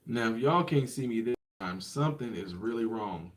Now, if y'all can't see me this time, something is really wrong.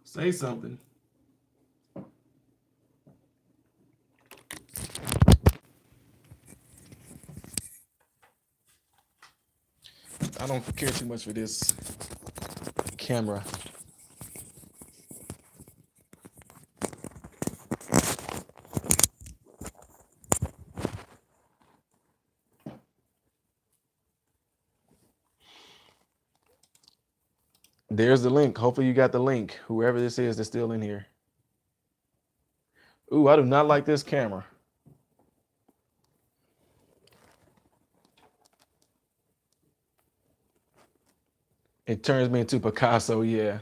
Say something. I don't care too much for this camera. There's the link. Hopefully you got the link. Whoever this is that's still in here. Ooh, I do not like this camera. It turns me into Picasso, yeah.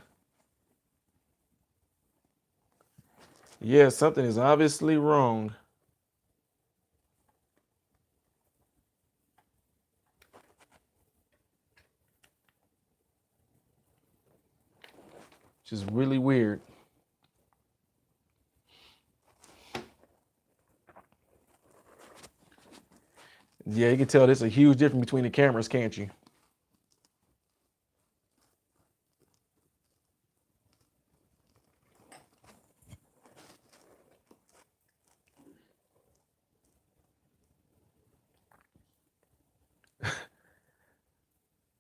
Yeah, something is obviously wrong. Which is really weird. Yeah, you can tell there's a huge difference between the cameras, can't you?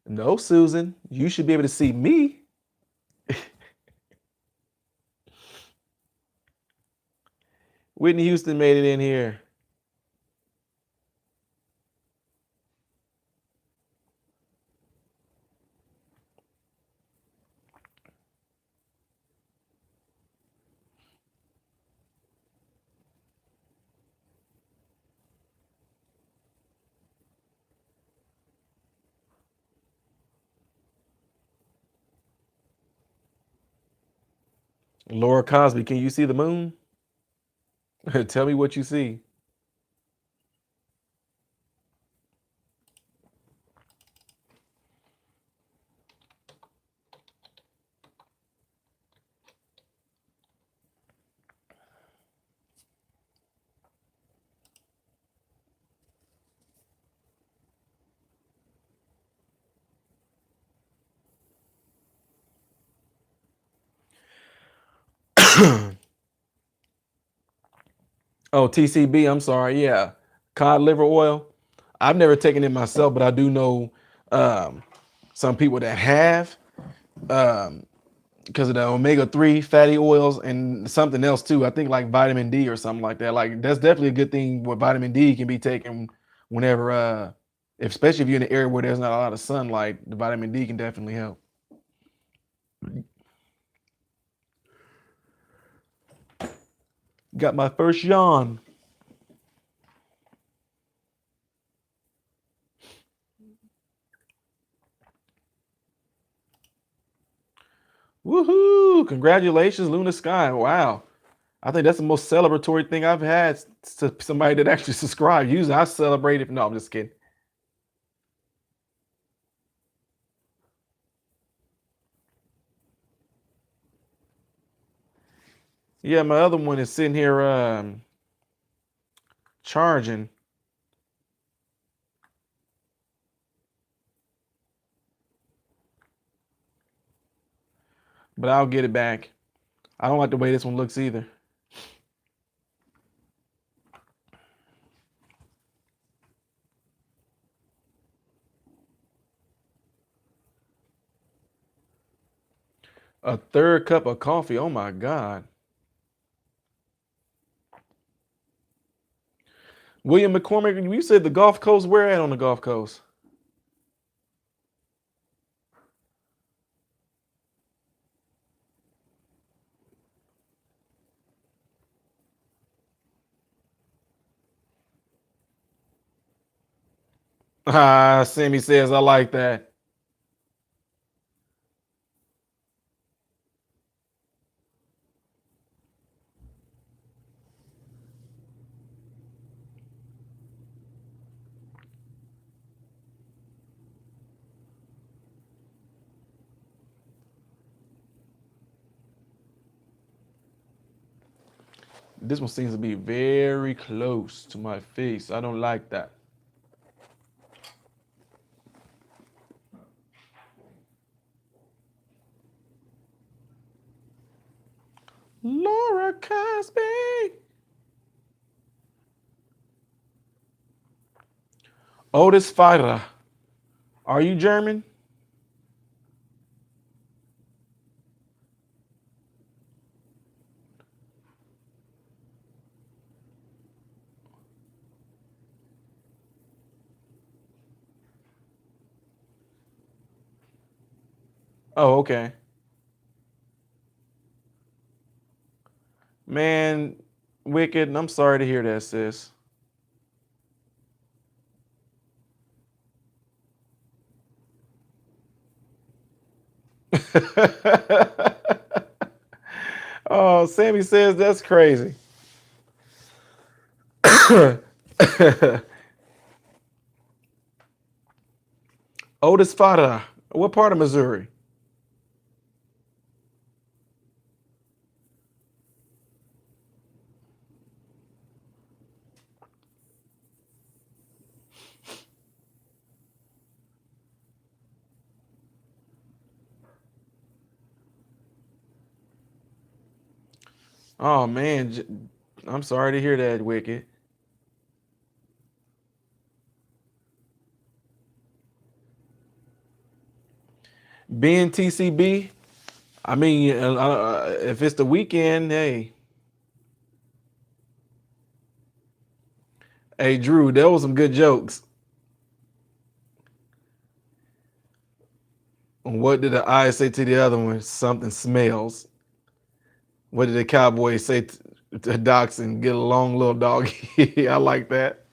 No, Susan, you should be able to see me. Whitney Houston made it in here. Laura Cosby, can you see the moon? Tell me what you see. Oh, TCB, I'm sorry. Yeah. Cod liver oil. I've never taken it myself, but I do know some people that have because of the omega-3 fatty oils and something else too. I think like vitamin D or something like that. Like that's definitely a good thing where vitamin D can be taken whenever especially if you're in an area where there's not a lot of sunlight, the vitamin D can definitely help. Got my first yawn. Woohoo! Congratulations, Luna Sky. Wow. I think that's the most celebratory thing I've had to somebody that actually subscribed. Usually I celebrate it. No, I'm just kidding. Yeah, my other one is sitting here charging. but I'll get it back. I don't like the way this one looks either. A third cup of coffee. Oh my God. William McCormick, you said the Gulf Coast. Where at on the Gulf Coast? Ah, Sammy says I like that. This one seems to be very close to my face. I don't like that. Laura Cosby. Otis Fighter. Are you German? Oh, okay. Man, Wicked, I'm sorry to hear that, sis. Oh, Sammy says that's crazy. Otis Fada. What part of Missouri? Oh man, I'm sorry to hear that, Wicked. Being TCB, I mean, if it's the weekend, hey, hey, Drew, there was some good jokes. What did the eye say to the other one? Something smells. What did the cowboy say to Dachshund? Get a long little dog. I like that.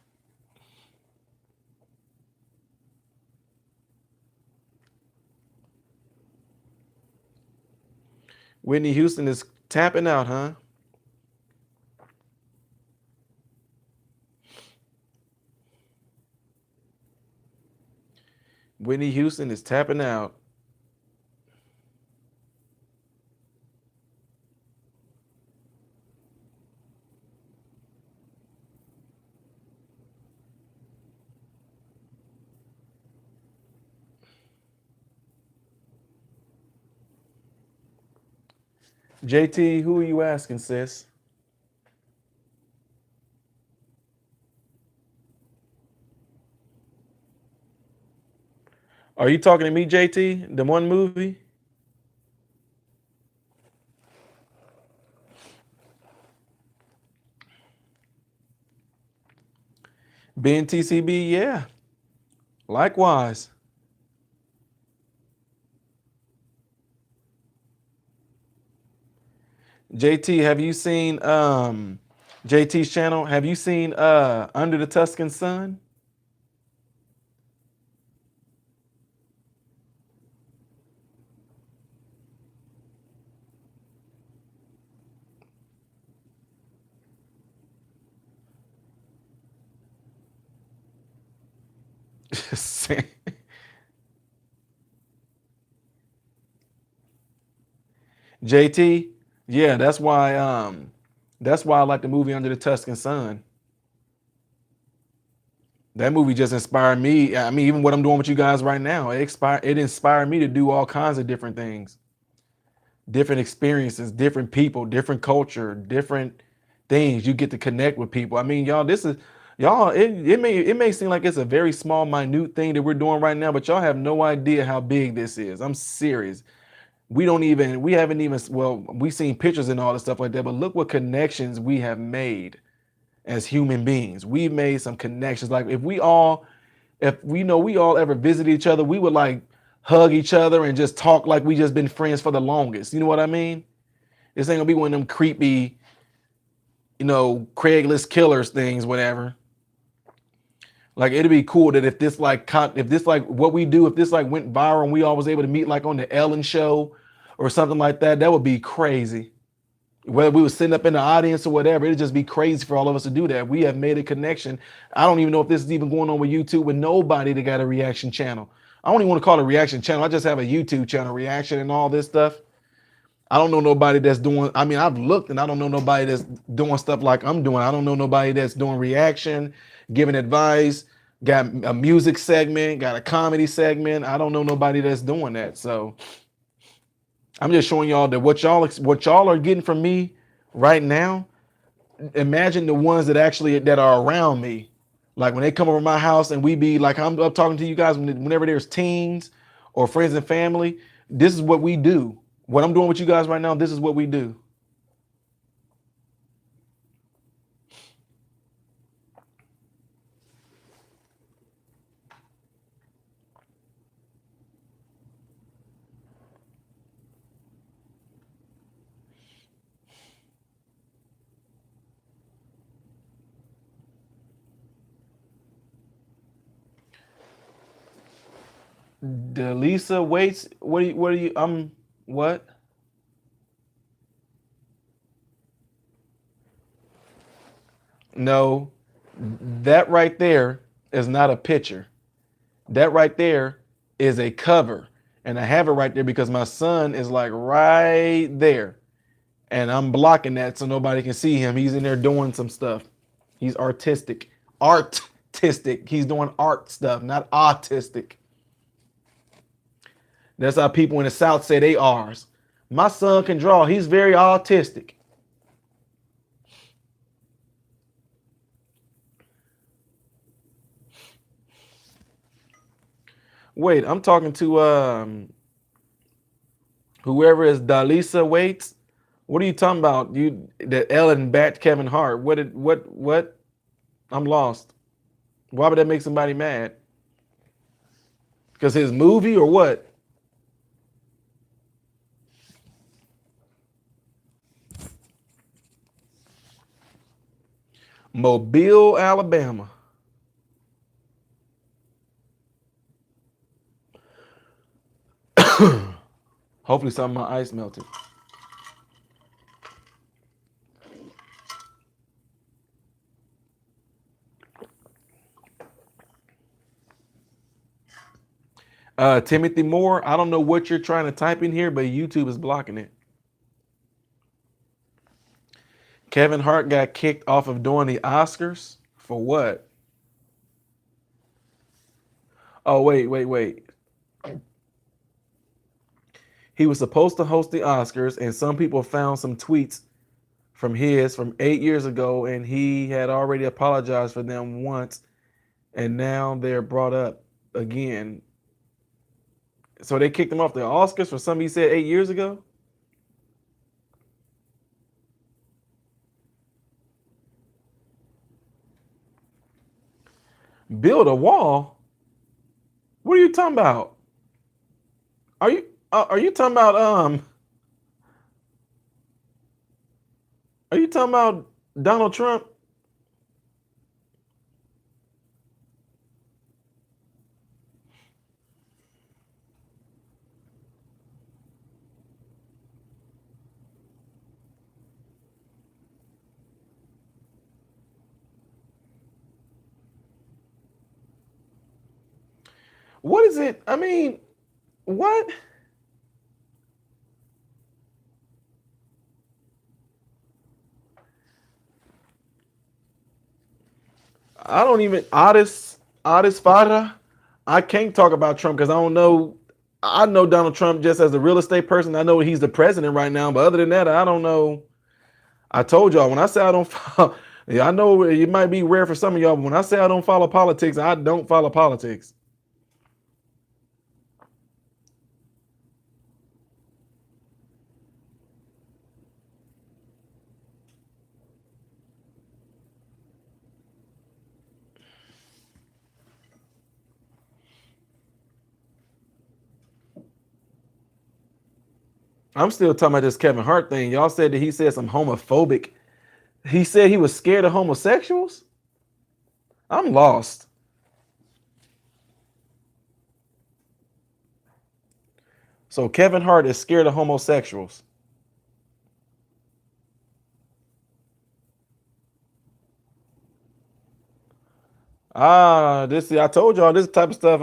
Whitney Houston is tapping out, huh? Whitney Houston is tapping out. JT, who are you asking, sis? Are you talking to me, JT? The one movie? Being TCB, yeah. Likewise. JT, have you seen JT's channel? Have you seen Under the Tuscan Sun? JT, yeah, that's why I like the movie Under the Tuscan Sun. That movie just inspired me. I mean, even what I'm doing with you guys right now, it inspired me to do all kinds of different things. different experiences, different people, different culture, different things. You get to connect with people. I mean, y'all, this is y'all. It may seem like it's a very small, minute thing that we're doing right now, but y'all have no idea how big this is. I'm serious. We haven't even, well, we've seen pictures and all this stuff like that, but look what connections we have made as human beings. We've made some connections. Like if we know we all ever visit each other, we would like hug each other and just talk like we just been friends for the longest. You know what I mean? This ain't gonna be one of them creepy, Craigslist killers things, whatever. Like it'd be cool that if this like what we do, if this like went viral and we all was able to meet like on the Ellen show or something like that, that would be crazy. Whether we was sitting up in the audience or whatever, it'd just be crazy for all of us to do that. We have made a connection. I don't even know if this is even going on with YouTube with nobody that got a reaction channel. I don't even want to call it a reaction channel. I just have a YouTube channel, reaction and all this stuff. I don't know nobody that's doing, I mean, I've looked and I don't know nobody that's doing stuff like I'm doing. I don't know nobody that's doing reaction, giving advice, got a music segment, got a comedy segment. I don't know nobody that's doing that. So I'm just showing y'all that what y'all are getting from me right now. Imagine the ones that are around me. Like when they come over my house and we be like, I'm up talking to you guys whenever there's teens or friends and family. This is what we do. What I'm doing with you guys right now, this is what we do. Delisa waits. What are you what? No, that right there is not a picture. That right there is a cover. And I have it right there because my son is like right there. And I'm blocking that so nobody can see him. He's in there doing some stuff. He's artistic. Artistic. He's doing art stuff, not autistic. That's how people in the South say they are. My son can draw. He's very autistic. Wait, I'm talking to whoever is Dalisa Waits. What are you talking about? You that Ellen backed Kevin Hart. What? I'm lost. Why would that make somebody mad? Because his movie or what? Mobile, Alabama. Hopefully some of my ice melted. Timothy Moore, I don't know what you're trying to type in here, but YouTube is blocking it. Kevin Hart got kicked off of doing the Oscars for what? Oh, wait. He was supposed to host the Oscars, and some people found some tweets from 8 years ago, and he had already apologized for them once, and now they're brought up again. So they kicked him off the Oscars for something he said 8 years ago? Build a wall? What are you talking about? Are you talking about are you talking about Donald Trump? What is it? I mean, what? I don't even Otis Fada. I can't talk about Trump because I don't know. I know Donald Trump just as a real estate person. I know he's the president right now, but other than that, I don't know. I told y'all when I say I don't follow, yeah, I know it might be rare for some of y'all, but when I say I don't follow politics, I don't follow politics. I'm still talking about this Kevin Hart thing. Y'all said that he said some homophobic. He said he was scared of homosexuals. I'm lost. So Kevin Hart is scared of homosexuals. This I told y'all this type of stuff.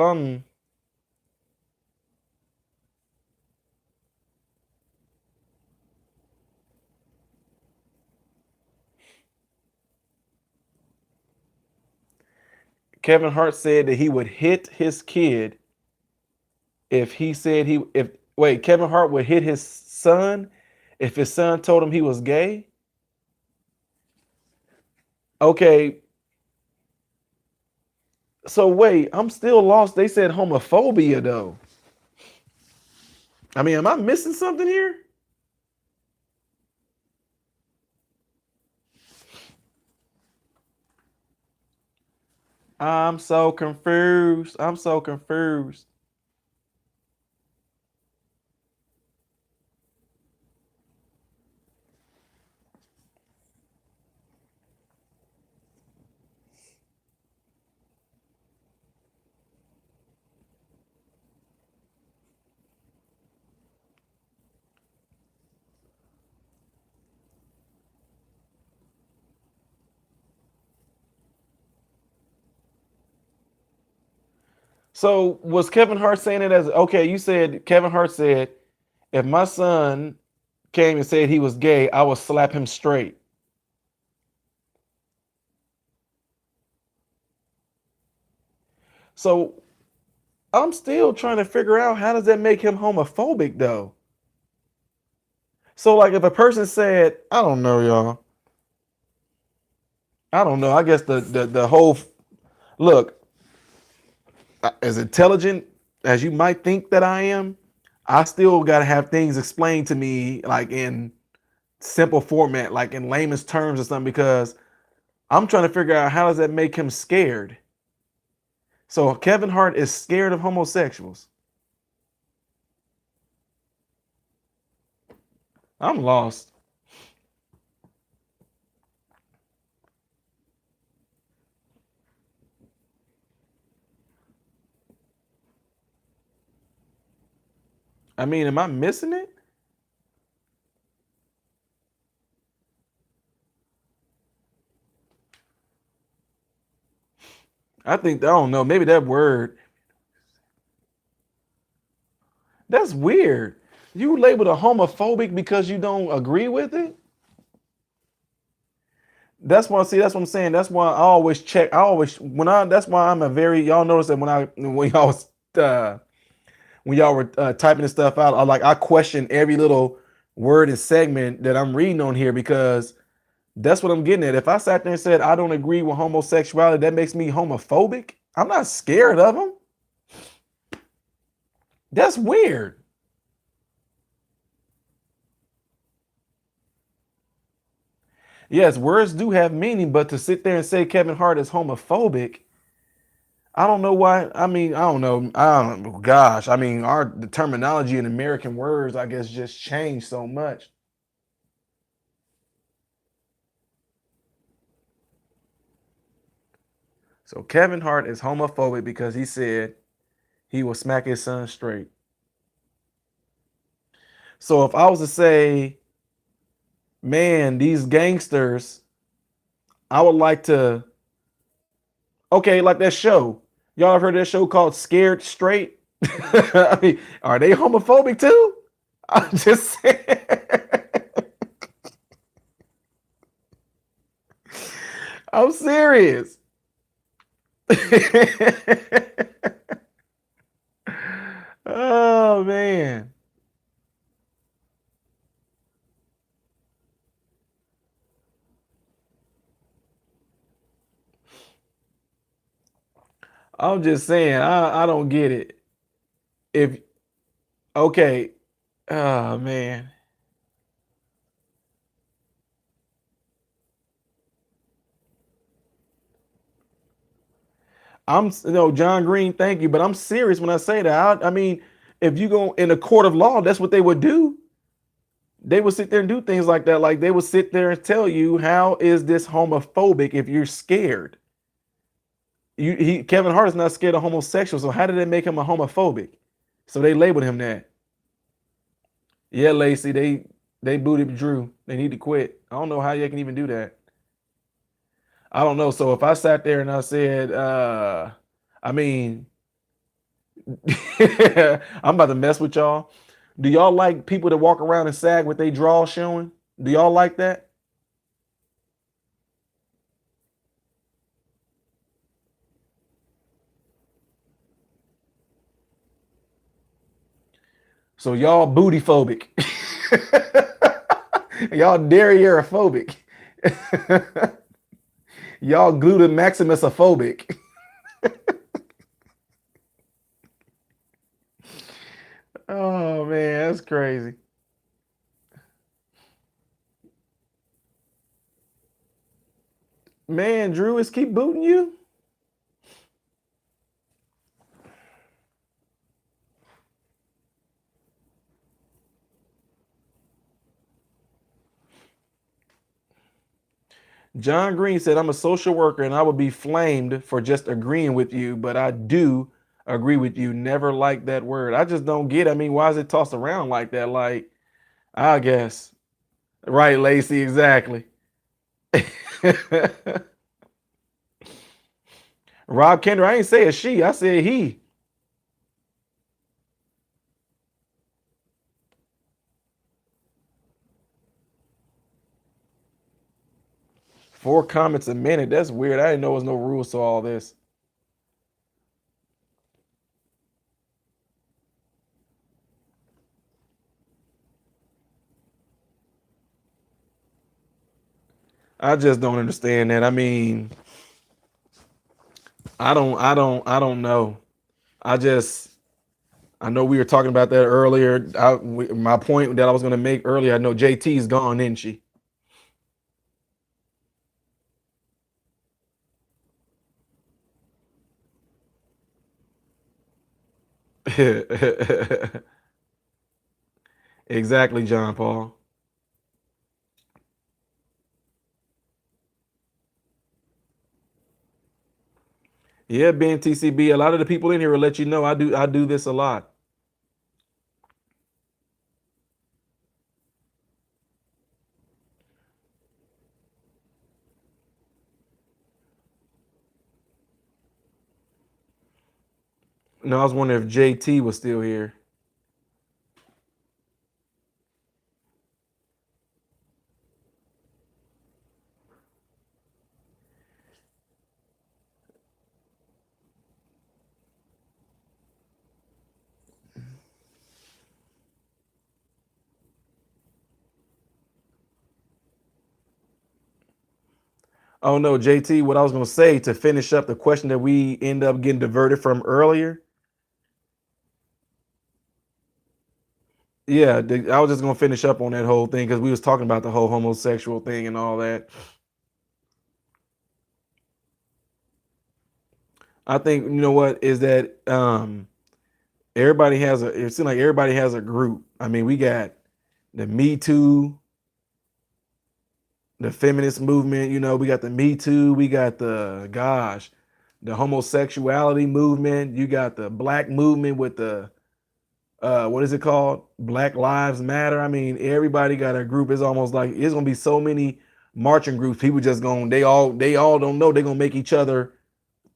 Kevin Hart said that he would hit his kid if he said he if wait, Kevin Hart would hit his son if his son told him he was gay. Okay, so wait, I'm still lost. They said homophobia though. I mean, am I missing something here? I'm so confused. I'm so confused. So was Kevin Hart saying it as okay? You said Kevin Hart said if my son came and said he was gay, I would slap him straight. So I'm still trying to figure out how does that make him homophobic though? So like if a person said, I don't know, y'all. I don't know. I guess the whole look as intelligent as you might think that I am, I still got to have things explained to me like in simple format, like in layman's terms or something, because I'm trying to figure out how does that make him scared. So Kevin Hart is scared of homosexuals. I'm lost. I mean, am I missing it? I think I don't know. Maybe that word that's weird. You labeled a homophobic because you don't agree with it. That's why. See, that's what I'm saying. That's why I always check. I always when I. That's why I'm a very. Y'all notice that when y'all was when y'all were typing this stuff out, I question every little word and segment that I'm reading on here because that's what I'm getting at. If I sat there and said I don't agree with homosexuality, that makes me homophobic. I'm not scared of them. That's weird. Yes, words do have meaning, but to sit there and say Kevin Hart is homophobic, I don't know why. I mean, I don't know. I don't know. Gosh, I mean, the terminology in American words, I guess, just changed so much. So Kevin Hart is homophobic because he said he will smack his son straight. So if I was to say, man, these gangsters, I would like to, okay, like that show. Y'all have heard of that show called Scared Straight? I mean, are they homophobic too? I'm just saying. I'm serious. Oh I'm just saying, I don't get it. If okay, oh man. No, John Green, thank you, but I'm serious when I say that. I mean, if you go in a court of law, that's what they would do. They would sit there and do things like that. Like they would sit there and tell you, how is this homophobic if you're scared? Kevin Hart is not scared of homosexuals, so how did they make him a homophobic? So they labeled him that. Yeah, Lacey, they booted Drew. They need to quit. I don't know how you can even do that. I don't know. So if I sat there and I said, I mean, I'm about to mess with y'all. Do y'all like people that walk around and sag with their draws showing? Do y'all like that? So y'all booty phobic. Y'all derrierophobic. Y'all glutamaximusophobic. Oh man, that's crazy. Man, Drew is keep booting you. John Green said, I'm a social worker and I would be flamed for just agreeing with you, but I do agree with you. Never like that word. I just don't get it. I mean, why is it tossed around like that? Like, I guess. Right, Lacey, exactly. Rob Kendra, I ain't say a she, I said he. 4 comments a minute. That's weird. I didn't know there was no rules to all this. I just don't understand that. I mean, I don't know. I just, I know we were talking about that earlier. My point that I was going to make earlier, I know JT's gone, isn't she? Exactly, John Paul. Yeah, Ben TCB. A lot of the people in here will let you know I do this a lot. No, I was wondering if JT was still here. Oh no, JT, what I was gonna say to finish up the question that we end up getting diverted from earlier. Yeah, I was just gonna finish up on that whole thing because we was talking about the whole homosexual thing and all that. I think you know what is that everybody has a it seems like everybody has a group. I mean, we got the Me Too, the feminist movement, we got the Me Too, we got the homosexuality movement, you got the black movement with the what is it called? Black Lives Matter. I mean, everybody got a group. It's almost like it's gonna be so many marching groups. People just going they all don't know they're gonna make each other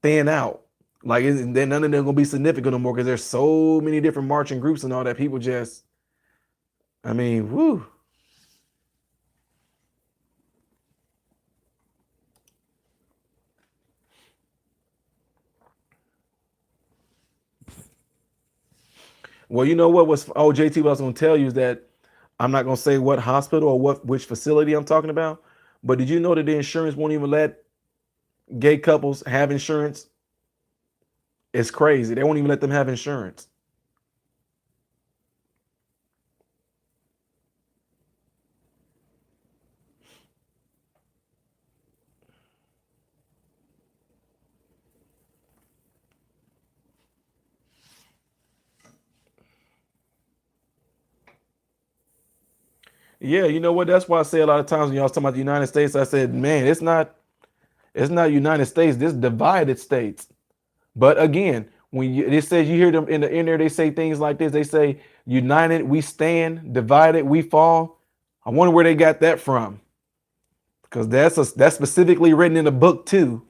thin out. Like then none of them gonna be significant no more because there's so many different marching groups and all that. People just, I mean, whoo. Well, you know what was JT, what I was gonna tell you is that I'm not gonna say what hospital or which facility I'm talking about, but did you know that the insurance won't even let gay couples have insurance It's crazy. They won't even let them have insurance. Yeah, you know what? That's why I say a lot of times when y'all was talking about the United States, I said, man, it's not United States, this divided states. But again, when it says you hear them in there, they say things like this. They say, united we stand, divided we fall. I wonder where they got that from. Because that's specifically written in the book too.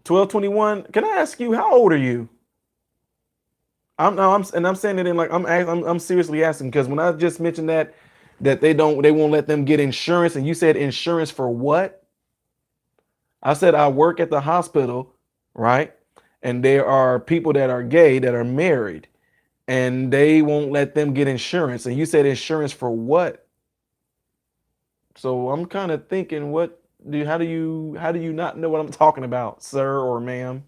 1221. Can I ask you, how old are you? I'm no, I'm saying it in like I'm seriously asking because when I just mentioned that they won't let them get insurance, and you said insurance for what? I said I work at the hospital, right? And there are people that are gay that are married, and they won't let them get insurance. And you said insurance for what? So I'm kind of thinking, how do you not know what I'm talking about, sir or ma'am?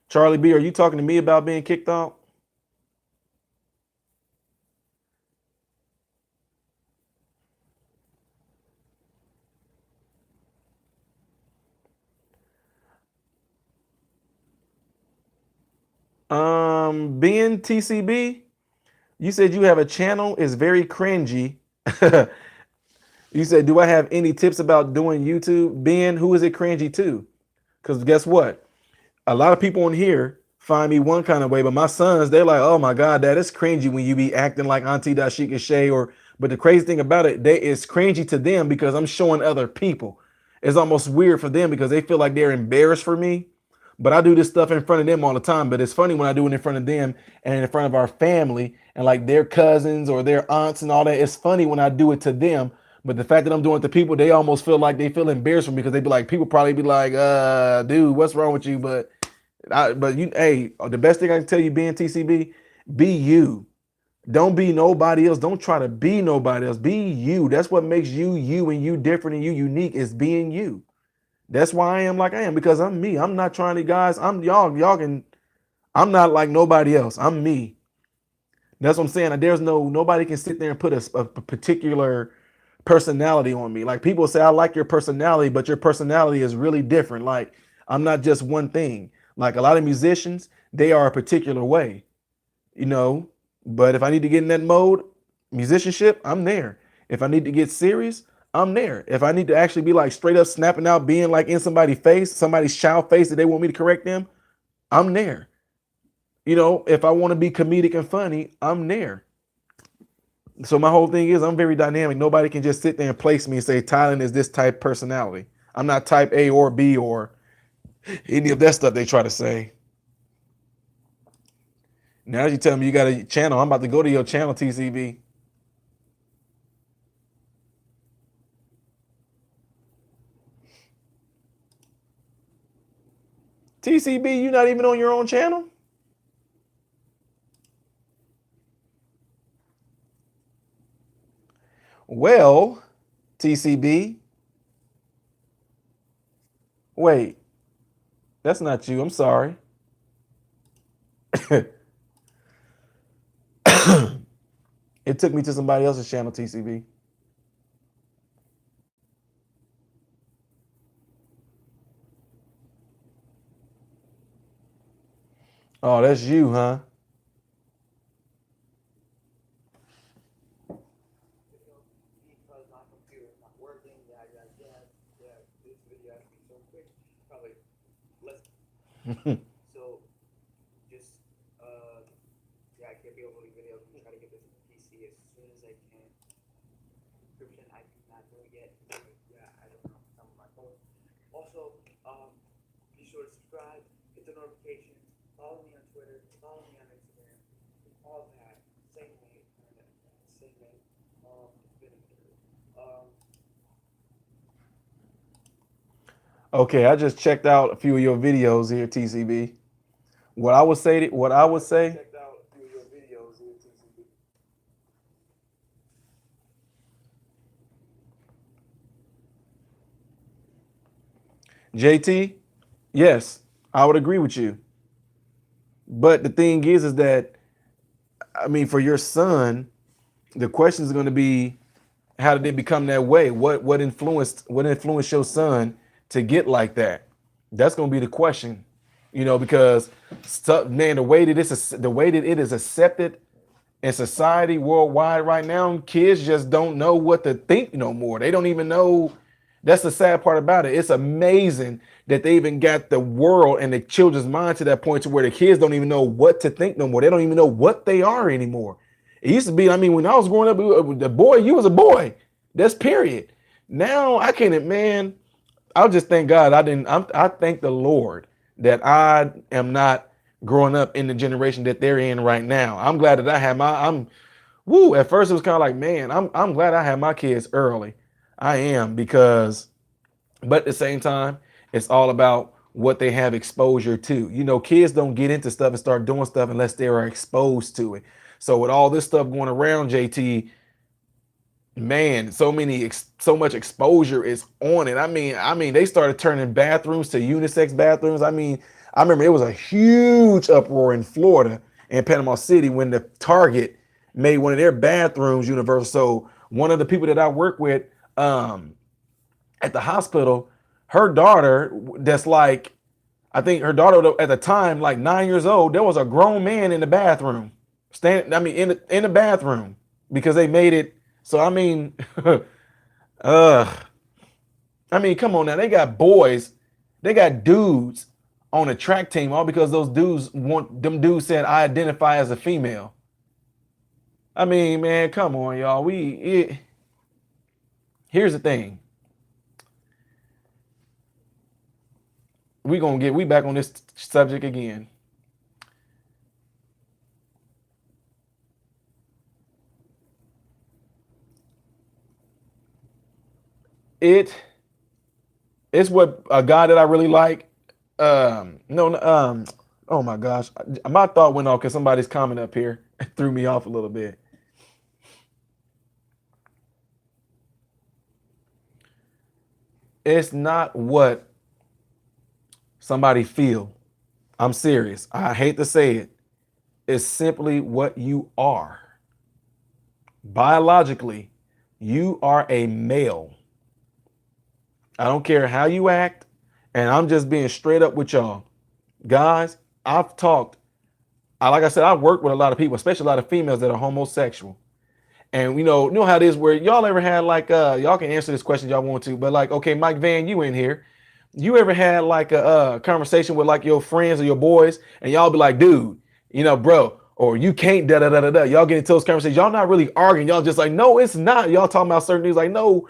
Charlie B, are you talking to me about being kicked out? Being TCB, you said you have a channel. It's very cringy. You said, do I have any tips about doing YouTube? Ben, who is it cringy to? Because guess what? A lot of people in here find me one kind of way, but my sons, they're like, oh my God, that is cringy when you be acting like Auntie Dashika Shay. But the crazy thing about it, it's cringy to them because I'm showing other people. It's almost weird for them because they feel like they're embarrassed for me. But I do this stuff in front of them all the time. But it's funny when I do it in front of them and in front of our family and like their cousins or their aunts and all that. It's funny when I do it to them. But the fact that I'm doing it to people, they almost feel like they feel embarrassed for me because they be like, people probably be like, dude, what's wrong with you? But hey, the best thing I can tell you being TCB, be you. Don't be nobody else. Don't try to be nobody else. Be you. That's what makes you you and you different and you unique is being you. That's why I am like I am because I'm me. I'm not trying to guys. I'm y'all. Y'all can. I'm not like nobody else. I'm me. That's what I'm saying. There's nobody can sit there and put a particular personality on me. Like people say, I like your personality, but your personality is really different. Like I'm not just one thing. Like a lot of musicians, they are a particular way, you know. But if I need to get in that mode, musicianship, I'm there. If I need to get serious, I'm there. If I need to actually be like straight up snapping out, being like in somebody's face, somebody's child face that they want me to correct them, I'm there. You know, if I want to be comedic and funny, I'm there. So my whole thing is I'm very dynamic. Nobody can just sit there and place me and say Thailand is this type personality. I'm not type A or B or any of that stuff they try to say. Now you tell me you got a channel, I'm about to go to your channel, TCB. TCB, you not even on your own channel? Well, TCB, wait, that's not you. I'm sorry. It took me to somebody else's channel, TCB. Oh, that's you, huh? Okay, I just checked out a few of your videos here, TCB. What I would say, JT, yes, I would agree with you. But the thing is that I mean, for your son, the question is going to be, how did they become that way? What influenced your son to get like that? That's going to be the question, because stuff, man, the way that it is accepted in society worldwide right now, kids just don't know what to think no more. They don't even know. That's the sad part about it. It's amazing that they even got the world and the children's mind to that point to where the kids don't even know what to think no more. They don't even know what they are anymore. It used to be, I mean, when I was growing up, the boy, you was a boy. That's period. Now I can't, man. I'll just thank God. I thank the Lord that I am not growing up in the generation that they're in right now. I'm glad that I had I'm woo. At first it was kind of like, man, I'm glad I had my kids early. I am, because, but at the same time, it's all about what they have exposure to. Kids don't get into stuff and start doing stuff unless they are exposed to it. So with all this stuff going around, JT, man, so much exposure is on it. I mean, they started turning bathrooms to unisex bathrooms. I remember it was a huge uproar in Florida and Panama City when the Target made one of their bathrooms universal. So one of the people that I work with at the hospital, her daughter, that's like, I think her daughter at the time, like 9 years old, there was a grown man in the bathroom, in the bathroom, because they made it. So uh, come on now. They got boys, they got dudes on a track team, all because those dudes said I identify as a female. Man, come on, y'all. Here's the thing. We back on this subject again. It's what a guy that I really like. No, oh my gosh, my thought went off because somebody's comment up here threw me off a little bit. It's not what somebody feel. I'm serious. I hate to say it. It's simply what you are. Biologically, you are a male. I don't care how you act, and I'm just being straight up with y'all. Guys, like I said, I've worked with a lot of people, especially a lot of females that are homosexual. And you know how it is where y'all ever had like y'all can answer this question if y'all want to, but like, okay, Mike Van, you in here. You ever had like a conversation with like your friends or your boys, and y'all be like, dude, bro, or you can't da da da da da. Y'all get into those conversations. Y'all not really arguing. Y'all just like, no, it's not. Y'all talking about certain things like, no,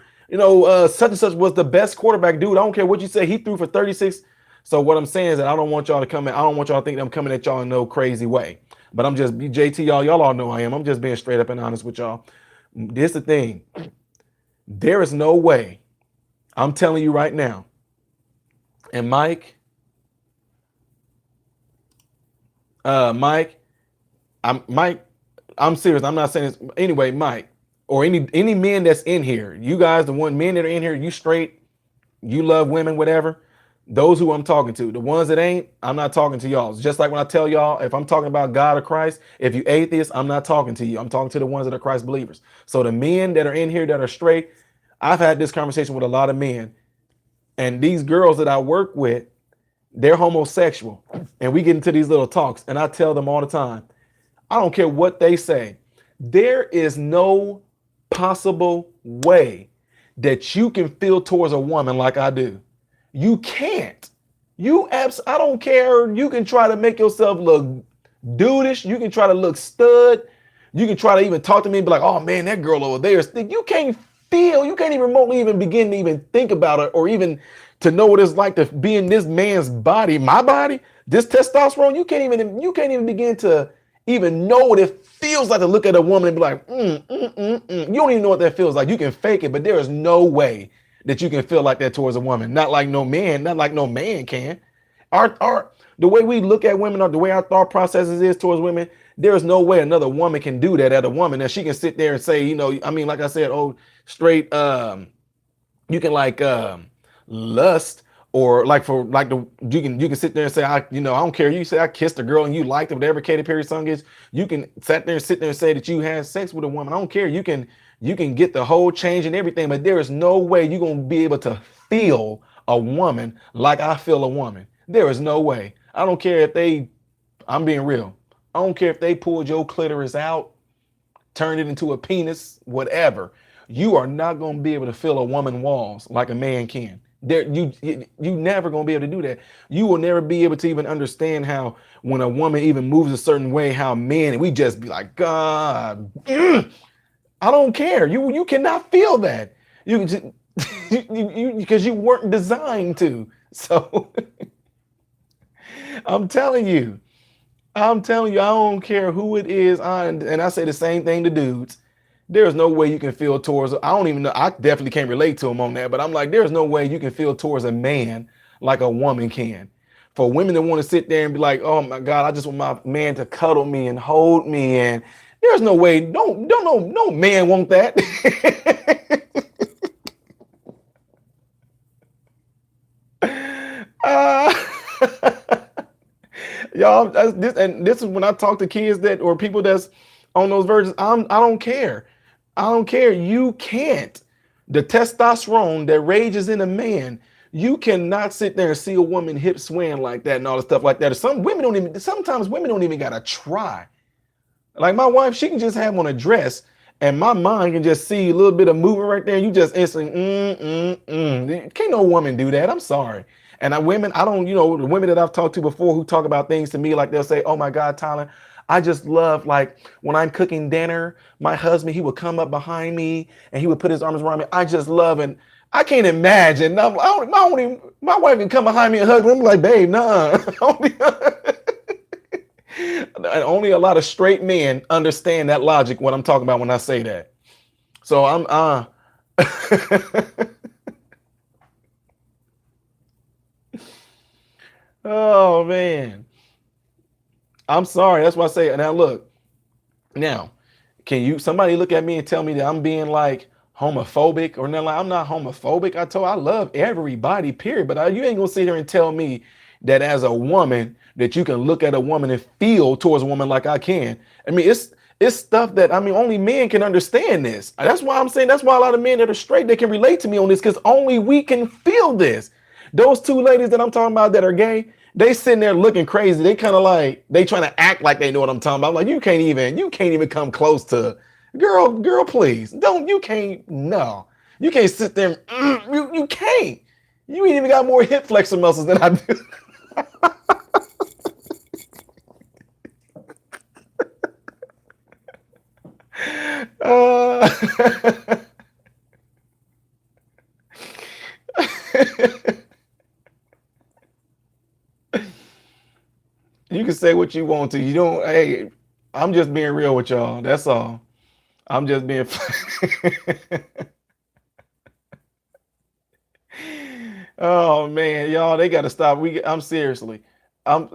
such and such was the best quarterback, dude. I don't care what you say. He threw for 36. So what I'm saying is that I don't want y'all to come in. I don't want y'all to think that I'm coming at y'all in no crazy way. But I'm just JT, y'all all know I am. I'm just being straight up and honest with y'all. This the thing. There is no way. I'm telling you right now. And Mike, Mike, I'm serious. I'm not saying this anyway, Mike, or any men that's in here. You guys, the men that are in here, you straight, you love women, whatever. Those who I'm talking to, the ones that ain't, I'm not talking to y'all. It's just like when I tell y'all, if I'm talking about God or Christ, if you atheist, I'm not talking to you. I'm talking to the ones that are Christ believers. So the men that are in here that are straight, I've had this conversation with a lot of men, and these girls that I work with, they're homosexual, and we get into these little talks, and I tell them all the time, I don't care what they say. There is no possible way that you can feel towards a woman like I do. You can't. I don't care. You can try to make yourself look dudeish. You can try to look stud. You can try to even talk to me and be like, oh man, that girl over there is thick. You can't even remotely even begin to even think about it, or even to know what it's like to be in this man's body, my body, this testosterone. You can't even begin to even know what it feels like to look at a woman and be like, You don't even know what that feels like. You can fake it, but there is no way that you can feel like that towards a woman. Not like no man, not like no man can. Our the way we look at women or the way our thought processes is towards women, there's no way another woman can do that at a woman that she can sit there and say, you know, I mean, like I said, oh, straight you can like lust or like for like the you can sit there and say I you know I don't care, you say I kissed a girl and you liked it, whatever Katy Perry song is, you can sit there and say that you had sex with a woman. I don't care, you can get the whole change and everything, but there is no way you're gonna be able to feel a woman like I feel a woman. There is no way. I don't care if they, I'm being real, I don't care if they pulled your clitoris out, turn it into a penis, whatever. You are not going to be able to fill a woman walls like a man can. There, you never going to be able to do that. You will never be able to even understand how when a woman even moves a certain way, how men we just be like, God, I don't care. You cannot feel that. You just, you because you weren't designed to. So I'm telling you. I'm telling you, I don't care who it is. And I say the same thing to dudes. There's no way you can feel towards, I don't even know, I definitely can't relate to him on that, but I'm like, there's no way you can feel towards a man like a woman can. For women that want to sit there and be like, oh my God, I just want my man to cuddle me and hold me. And there's no way, no man want that. uh, Y'all, this is when I talk to kids that or people that's on those versions. I don't care. I don't care. You can't. The testosterone that rages in a man, you cannot sit there and see a woman hip swaying like that and all the stuff like that. Some women don't even. Sometimes women don't even gotta try. Like my wife, she can just have on a dress, and my mind can just see a little bit of movement right there. And you just instantly, Can't no woman do that. I'm sorry. And women, I don't, the women that I've talked to before who talk about things to me, like they'll say, oh my God, Tyler, I just love like when I'm cooking dinner, my husband, he would come up behind me and he would put his arms around me. I just love, and I can't imagine. My wife can come behind me and hug me. I'm like, babe, nah. Only a lot of straight men understand that logic, what I'm talking about when I say that. So oh man. I'm sorry. That's why I say, now look, now, can you somebody look at me and tell me that I'm being like homophobic or nothing? Like, I'm not homophobic. I love everybody, period. But you ain't gonna sit here and tell me that as a woman that you can look at a woman and feel towards a woman like I can. I mean, it's stuff that only men can understand this. That's why I'm saying that's why a lot of men that are straight, they can relate to me on this, because only we can feel this. Those two ladies that I'm talking about that are gay, they sitting there looking crazy. They kind of like they trying to act like they know what I'm talking about. I'm like, you can't even come close to girl, please. You can't, no. You can't sit there you can't. You ain't even got more hip flexor muscles than I do. uh, you can say what you want to. You don't, hey, I'm just being real with y'all. That's all. I'm just being oh man, y'all, they gotta stop. I'm seriously. I'm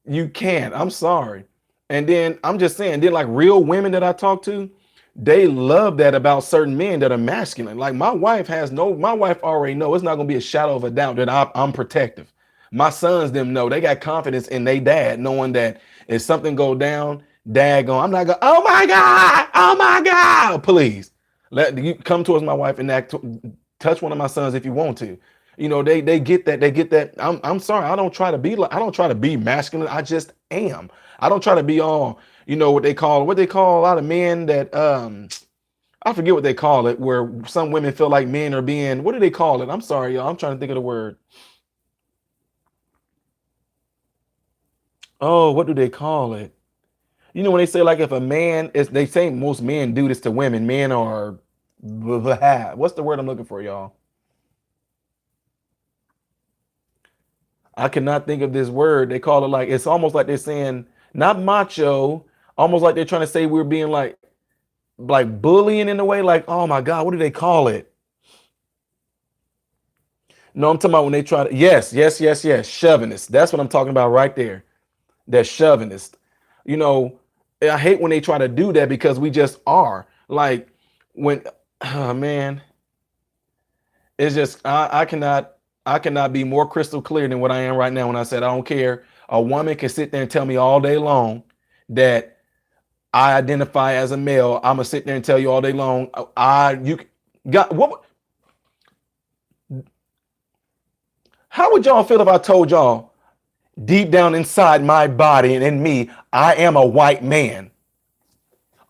you can't. I'm sorry. And then I'm just saying, then like real women that I talk to, they love that about certain men that are masculine. Like my wife already know it's not gonna be a shadow of a doubt that I'm protective. My sons them know they got confidence in their dad, knowing that if something go down, dad going, I'm not going, oh my God, please. Let you come towards my wife and touch one of my sons if you want to. They get that. They get that. I'm sorry. I don't try to be masculine. I just am. I don't try to be all, what they call a lot of men that I forget what they call it, where some women feel like men are being, what do they call it? I'm sorry, y'all. I'm trying to think of the word. Oh, what do they call it? When they say like if a man is, they say most men do this to women. Men are, what's the word I'm looking for, y'all? I cannot think of this word. They call it like, it's almost like they're saying not macho, almost like they're trying to say we're being like bullying in a way. Like, oh my God, what do they call it? No, I'm talking about when they try to. Yes, yes, yes, yes. Chauvinist. That's what I'm talking about right there. That chauvinist. You know, I hate when they try to do that because we just are. Like when, oh, man, it's just I cannot be more crystal clear than what I am right now when I said I don't care. A woman can sit there and tell me all day long that I identify as a male. I'm gonna sit there and tell you all day long. You got what? How would y'all feel if I told y'all deep down inside my body and in me, I am a white man?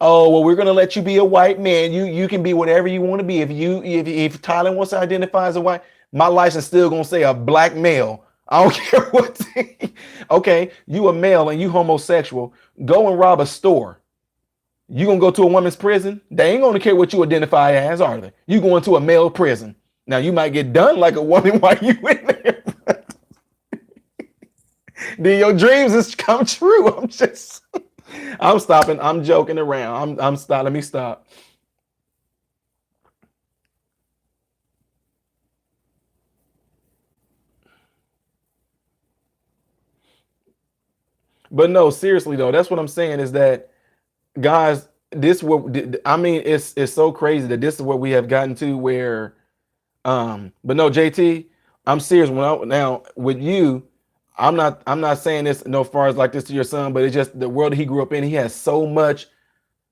Oh, well, we're gonna let you be a white man. You can be whatever you want to be. If Tyler wants to identify as a white, my license still gonna say a black male. I don't care what. Okay, you a male and you homosexual. Go and rob a store. You gonna go to a woman's prison? They ain't gonna care what you identify as, are they? You going to a male prison. Now you might get done like a woman while you in there. Then your dreams has come true. I'm stopping. I'm joking around. I'm stop. Let me stop. But no, seriously though, that's what I'm saying is that guys, this what I mean. It's so crazy that this is what we have gotten to where. But no, JT, I'm serious. Now with you, I'm not saying this no far as like this to your son, but it's just the world he grew up in. He has so much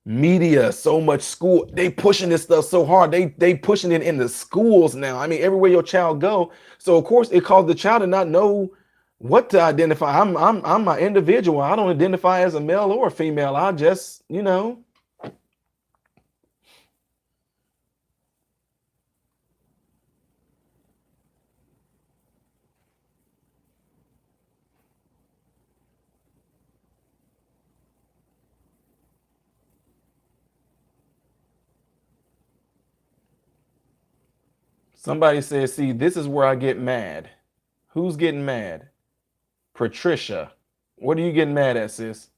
media, so much school. They pushing this stuff so hard. They pushing it in the schools now. I mean, everywhere your child go. So of course it caused the child to not know what to identify. I'm an individual. I don't identify as a male or a female. I just, somebody says, see, this is where I get mad. Who's getting mad? Patricia. What are you getting mad at, sis?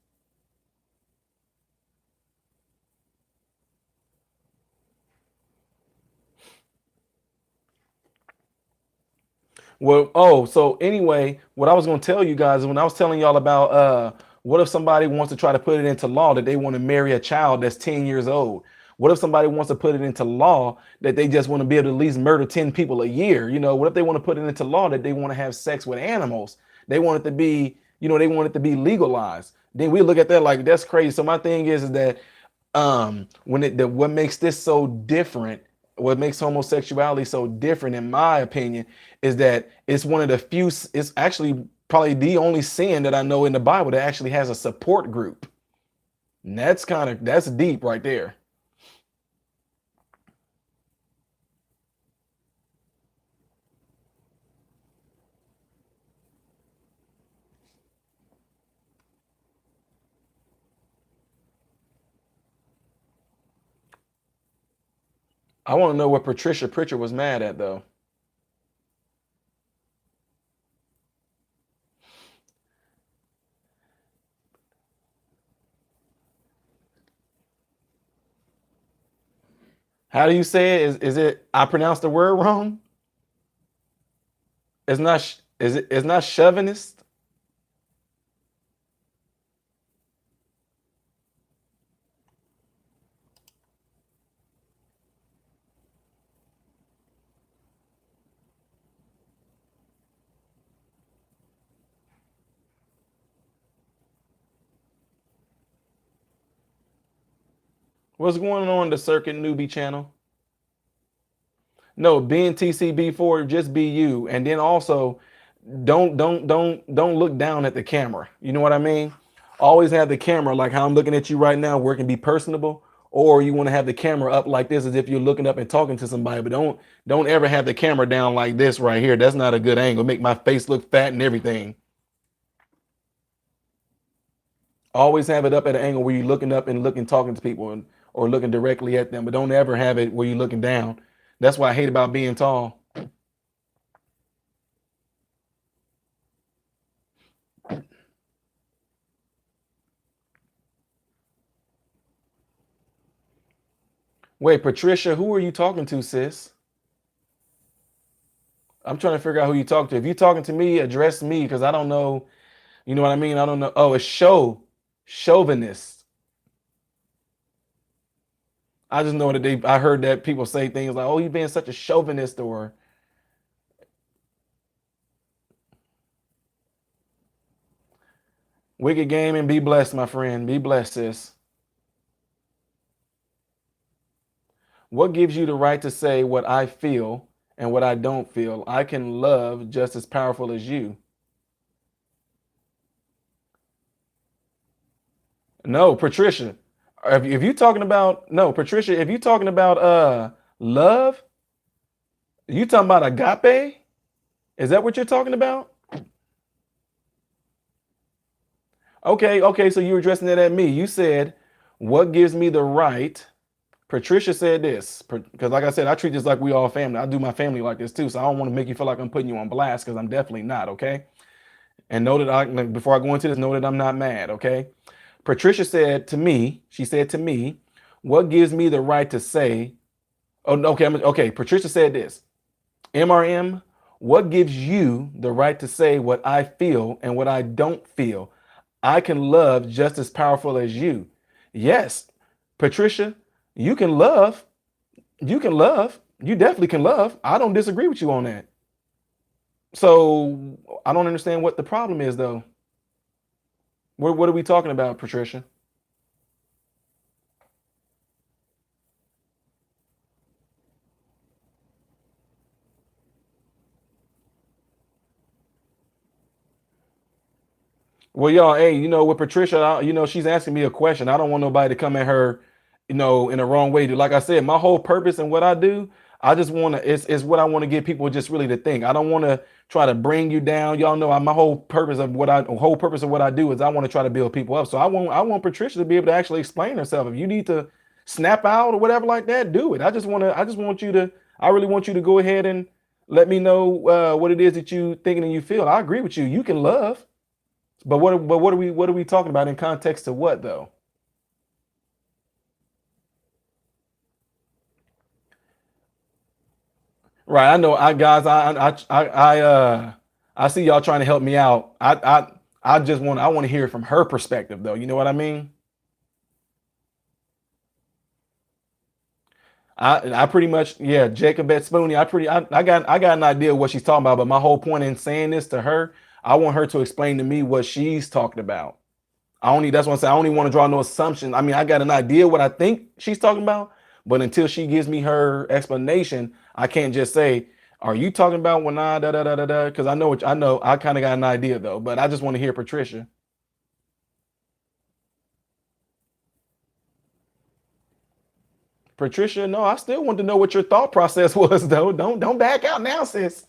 Well, oh, so anyway, what I was going to tell you guys is when I was telling y'all about what if somebody wants to try to put it into law that they want to marry a child that's 10 years old? What if somebody wants to put it into law that they just want to be able to at least murder 10 people a year? What if they want to put it into law that they want to have sex with animals? They want it to be, they want it to be legalized. Then we look at that like that's crazy. So my thing is that what makes this so different, what makes homosexuality so different in my opinion is that it's one of the few, it's actually probably the only sin that I know in the Bible that actually has a support group. And that's deep right there. I want to know what Patricia Pritchard was mad at though. How do you say it? Is it I pronounced the word wrong? It's not it's not chauvinist. What's going on the Circuit Newbie channel? No, being TCB4, just be you. And then also don't look down at the camera. You know what I mean? Always have the camera like how I'm looking at you right now, where it can be personable, or you want to have the camera up like this as if you're looking up and talking to somebody, but don't ever have the camera down like this right here. That's not a good angle. Make my face look fat and everything. Always have it up at an angle where you're looking up and looking talking to people or looking directly at them, but don't ever have it where you're looking down. That's what I hate about being tall. Wait, Patricia, who are you talking to, sis? I'm trying to figure out who you talk to. If you're talking to me, address me because I don't know. You know what I mean? I don't know. Oh, it's chauvinist. I just know that I heard that people say things like, "Oh, you being such a chauvinist," or "Wicked game," and be blessed, my friend. Be blessed, sis. What gives you the right to say what I feel and what I don't feel? I can love just as powerful as you. No, Patricia. If you talking about no, Patricia, if you talking about love, you talking about agape? Is that what you're talking about? Okay, okay, so you're addressing that at me. You said, what gives me the right? Patricia said this, because like I said, I treat this like we all family. I do my family like this too, so I don't want to make you feel like I'm putting you on blast because I'm definitely not, okay? And know that before I go into this, know that I'm not mad, okay? Patricia said to me, she said to me, what gives me the right to say, oh, okay, okay. Patricia said this, MRM, what gives you the right to say what I feel and what I don't feel? I can love just as powerful as you. Yes, Patricia, you can love. You can love. You definitely can love. I don't disagree with you on that. So I don't understand what the problem is, though. What are we talking about, Patricia? Well, y'all, hey, with Patricia, she's asking me a question. I don't want nobody to come at her, in the wrong way. Like I said, my whole purpose and what I do, I just want to, it's what I want to get people just really to think. I don't want to try to bring you down. Y'all know my whole purpose of what I do is I want to try to build people up. So I want Patricia to be able to actually explain herself. If you need to snap out or whatever like that, do it. I just want you to, I really want you to go ahead and let me know what it is that you thinking and you feel. I agree with you. You can love. But what are we talking about in context to what though? Right. I know. I guys. I see y'all trying to help me out. I want to hear it from her perspective though. You know what I mean? I pretty much, yeah, Jacob at Spoonie. I got an idea of what she's talking about. But my whole point in saying this to her, I want her to explain to me what she's talking about. That's what I'm saying. I don't even want to draw no assumption. I mean, I got an idea what I think she's talking about, but until she gives me her explanation, I can't just say, "Are you talking about when I da da da da da?" Because I know. I kind of got an idea though, but I just want to hear Patricia. Patricia, no, I still want to know what your thought process was though. Don't back out now, sis.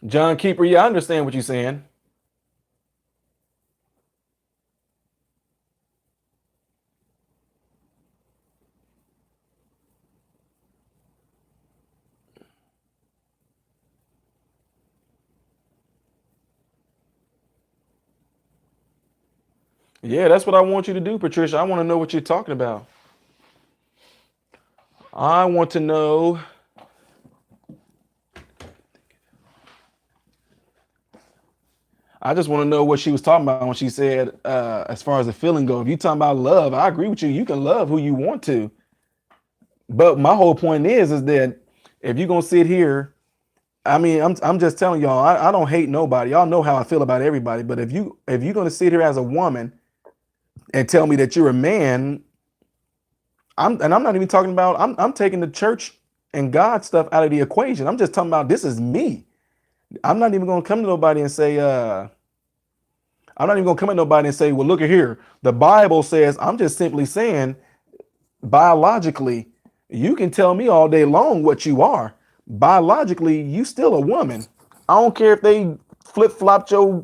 John Keeper, yeah, I understand what you're saying. Yeah, that's what I want you to do, Patricia. I want to know what you're talking about. I want to know. I just want to know what she was talking about when she said, as far as the feeling go. If you talking about love, I agree with you. You can love who you want to. But my whole point is that if you're gonna sit here, I mean, I'm just telling y'all, I don't hate nobody. Y'all know how I feel about everybody. But if you're gonna sit here as a woman and tell me that you're a man, I'm not even talking about, I'm taking the church and God stuff out of the equation. I'm just talking about this is me. I'm not even gonna come to nobody and say, I'm not even gonna come at nobody and say, well, look at here. The Bible says, I'm just simply saying, biologically, you can tell me all day long what you are. Biologically, you still a woman. I don't care if they flip-flopped your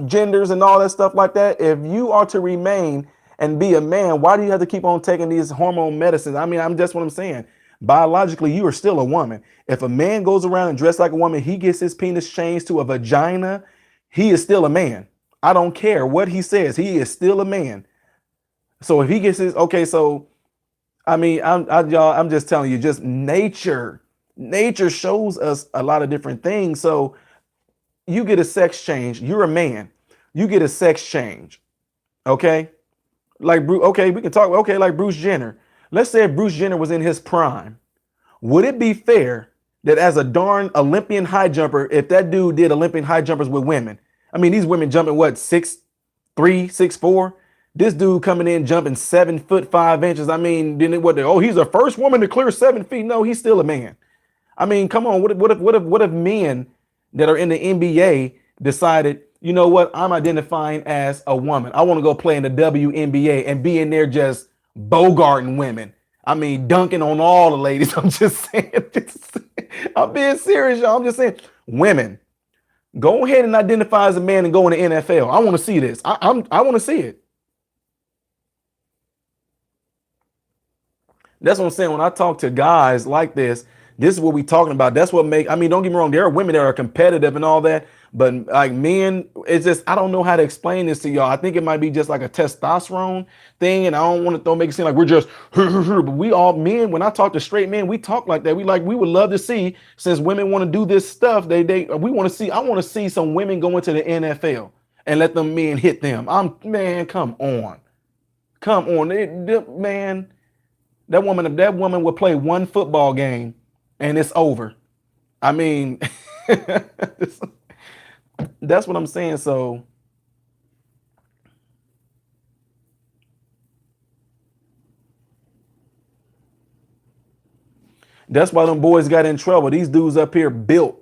genders and all that stuff like that. If you are to remain and be a man, why do you have to keep on taking these hormone medicines? I mean, I'm just what I'm saying. Biologically, you are still a woman. If a man goes around and dressed like a woman, he gets his penis changed to a vagina, he is still a man. I don't care what he says, he is still a man. So if he gets his, okay, so I mean, y'all, I'm just telling you, just nature shows us a lot of different things. So you get a sex change, you're a man, you get a sex change, okay? Like Bruce, okay, we can talk, okay, like Bruce Jenner. Let's say if Bruce Jenner was in his prime, would it be fair that as a darn Olympian high jumper, if that dude did Olympian high jumpers with women? I mean, these women jumping what, 6'3", 6'4"? This dude coming in jumping 7'5" I mean, then what? Oh, he's the first woman to clear 7 feet. No, he's still a man. I mean, come on. What if men that are in the NBA decided, you know what? I'm identifying as a woman. I want to go play in the WNBA and be in there just bogarting women. I mean, dunking on all the ladies. I'm just saying. I'm being serious, y'all. I'm just saying, women, go ahead and identify as a man and go in the NFL. I want to see this. I want to see it. That's what I'm saying. When I talk to guys like this is what we talking about. That's what make, I mean, don't get me wrong. There are women that are competitive and all that, but like men, it's just, I don't know how to explain this to y'all. I think it might be just like a testosterone thing. And I don't want to make it seem like we're just, but we all men, when I talk to straight men, we talk like that. We would love to see, since women want to do this stuff, we want to see, I want to see some women go into the NFL and let them men hit them. Man, come on. Man. That woman would play one football game and it's over. I mean, that's what I'm saying. So that's why them boys got in trouble. These dudes up here built.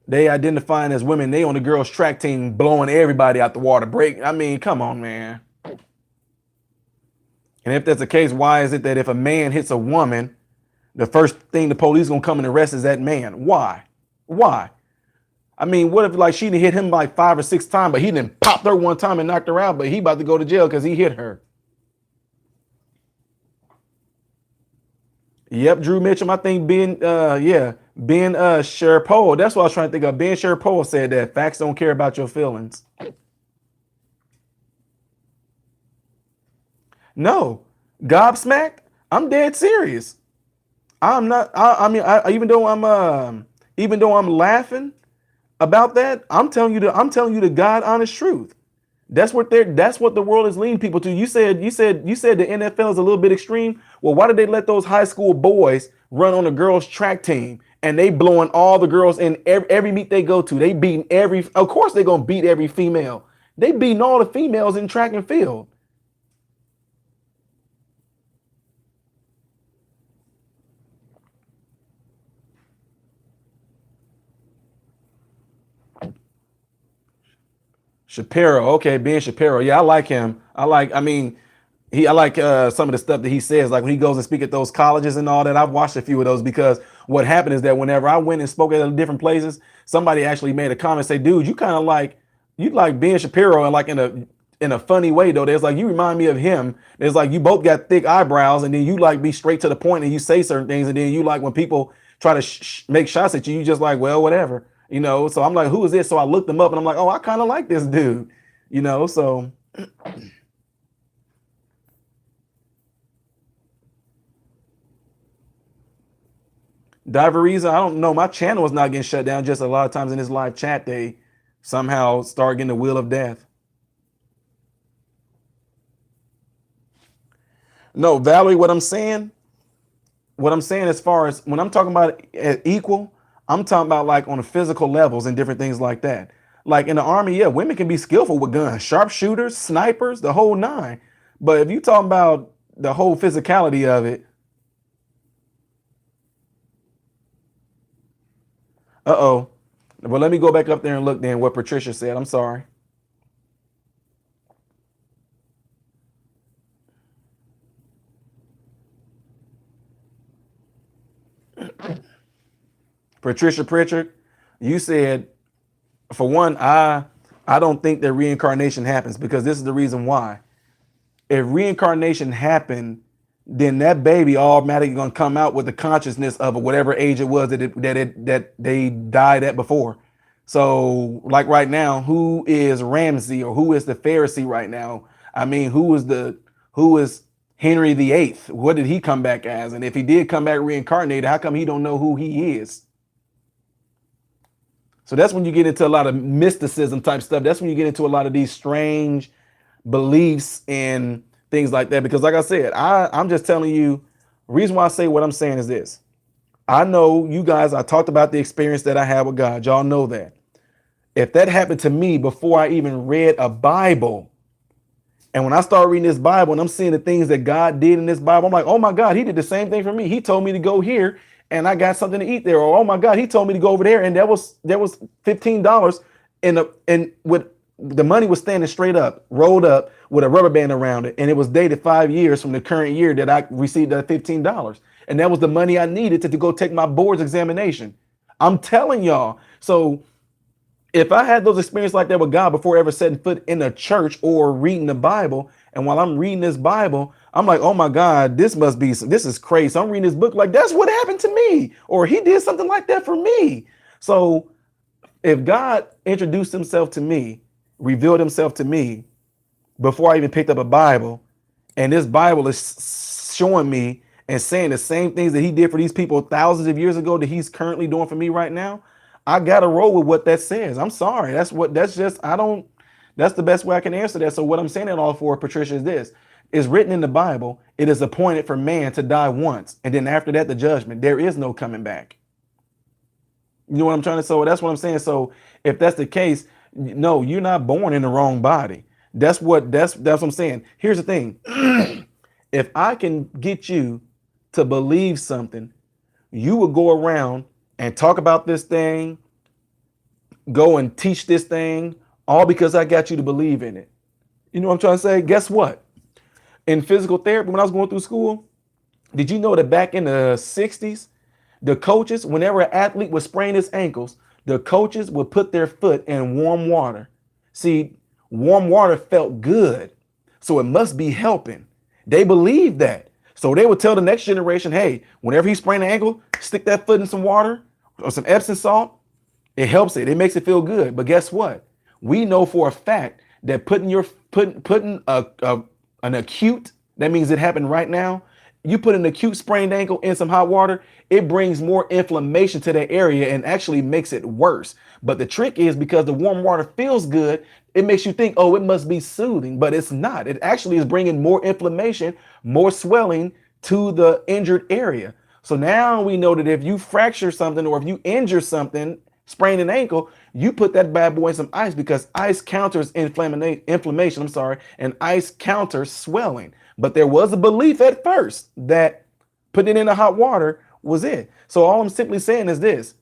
They identifying as women. They on the girls' track team blowing everybody out the water. I mean, come on, man. And if that's the case, why is it that if a man hits a woman, the first thing the police gonna come and arrest is that man? Why? I mean, what if like she hit him like 5 or 6 times, but he didn't pop her one time and knocked her out, but he about to go to jail because he hit her? Yep, Drew Mitchell. I think Ben Sherpole. That's what I was trying to think of. Ben Sherpole said that facts don't care about your feelings. No, gobsmacked. I'm dead serious. I'm not. Even though I'm laughing about that, I'm telling you the God honest truth. That's what the world is leading people to. You said the NFL is a little bit extreme. Well, why did they let those high school boys run on the girls' track team and they blowing all the girls in every meet they go to? They beating every. Of course, they're gonna beat every female. They beating all the females in track and field. Shapiro, okay, Ben Shapiro. Yeah, I like him. I like some of the stuff that he says, like when he goes and speak at those colleges and all that. I've watched a few of those because what happened is that whenever I went and spoke at different places, somebody actually made a comment, say, dude, you like Ben Shapiro, and like in a funny way though. There's like, you remind me of him. There's like, you both got thick eyebrows, and then you like be straight to the point and you say certain things, and then you like when people try to make shots at you, you just like, well, whatever. So I'm like, who is this? So I looked them up and I'm like, oh, I kind of like this dude, so. Diveriza, I don't know. My channel is not getting shut down. Just a lot of times in this live chat, they somehow start getting the wheel of death. No, Valerie, what I'm saying as far as when I'm talking about equal, I'm talking about like on the physical levels and different things like that. Like in the army, yeah, women can be skillful with guns, sharpshooters, snipers, the whole nine. But if you talk about the whole physicality of it, uh-oh. Well, let me go back up there and look then what Patricia said. I'm sorry. Patricia Pritchard, you said, For one, I don't think that reincarnation happens, because this is the reason why. If reincarnation happened, then that baby automatically gonna come out with the consciousness of whatever age it was that they died at before. So, like right now, who is Ramsey or who is the Pharisee right now? I mean, who is Henry VIII? What did he come back as? And if he did come back reincarnated, how come he don't know who he is? So that's when you get into a lot of mysticism type stuff. That's when you get into a lot of these strange beliefs and things like that. Because like I said, I'm just telling you, the reason why I say what I'm saying is this. I know you guys, I talked about the experience that I had with God. Y'all know that. If that happened to me before I even read a Bible, and when I start reading this Bible and I'm seeing the things that God did in this Bible, I'm like, oh my God, he did the same thing for me. He told me to go here and I got something to eat there. Or, oh my God, he told me to go over there and there was $15 and with the money was standing straight up, rolled up with a rubber band around it. And it was dated 5 years from the current year that I received that $15. And that was the money I needed to go take my board's examination. I'm telling y'all. So if I had those experiences like that with God before ever setting foot in a church or reading the Bible, and while I'm reading this Bible, I'm like, oh my God, this is crazy. So I'm reading this book like that's what happened to me, or he did something like that for me. So if God introduced himself to me, revealed himself to me before I even picked up a Bible, and this Bible is showing me and saying the same things that he did for these people thousands of years ago that he's currently doing for me right now, I gotta roll with what that says. I'm sorry. That's the best way I can answer that. So what I'm saying it all for, Patricia, is this. It's written in the Bible, it is appointed for man to die once, and then after that, the judgment. There is no coming back. You know what I'm trying to say? So that's what I'm saying. So if that's the case, no, you're not born in the wrong body. That's what I'm saying. Here's the thing. If I can get you to believe something, you will go around and talk about this thing, go and teach this thing, all because I got you to believe in it. You know what I'm trying to say? Guess what? In physical therapy, when I was going through school, did you know that back in the 60s, the coaches, whenever an athlete would sprain his ankles, the coaches would put their foot in warm water. See, warm water felt good, so it must be helping. They believed that. So they would tell the next generation, hey, whenever he sprained an ankle, stick that foot in some water or some Epsom salt. It helps it. It makes it feel good. But guess what? We know for a fact that putting an acute, that means it happened right now. You put an acute sprained ankle in some hot water, it brings more inflammation to that area and actually makes it worse. But the trick is, because the warm water feels good, it makes you think, oh, it must be soothing, but it's not. It actually is bringing more inflammation, more swelling to the injured area. So now we know that if you fracture something or if you injure something, sprain an ankle, you put that bad boy in some ice, because ice counters inflammation, and ice counters swelling. But there was a belief at first that putting it in the hot water was it. So all I'm simply saying is this.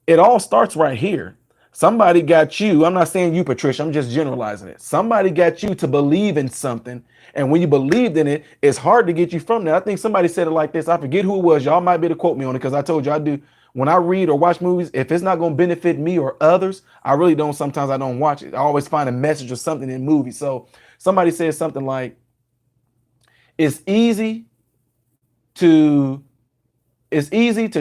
It all starts right here. Somebody got you. I'm not saying you, Patricia. I'm just generalizing it. Somebody got you to believe in something. And when you believed in it, it's hard to get you from there. I think somebody said it like this. I forget who it was. Y'all might be able to quote me on it, because I told you I do. When I read or watch movies, if it's not going to benefit me or others, I really don't. Sometimes I don't watch it. I always find a message or something in movies. So somebody says something like, it's easy to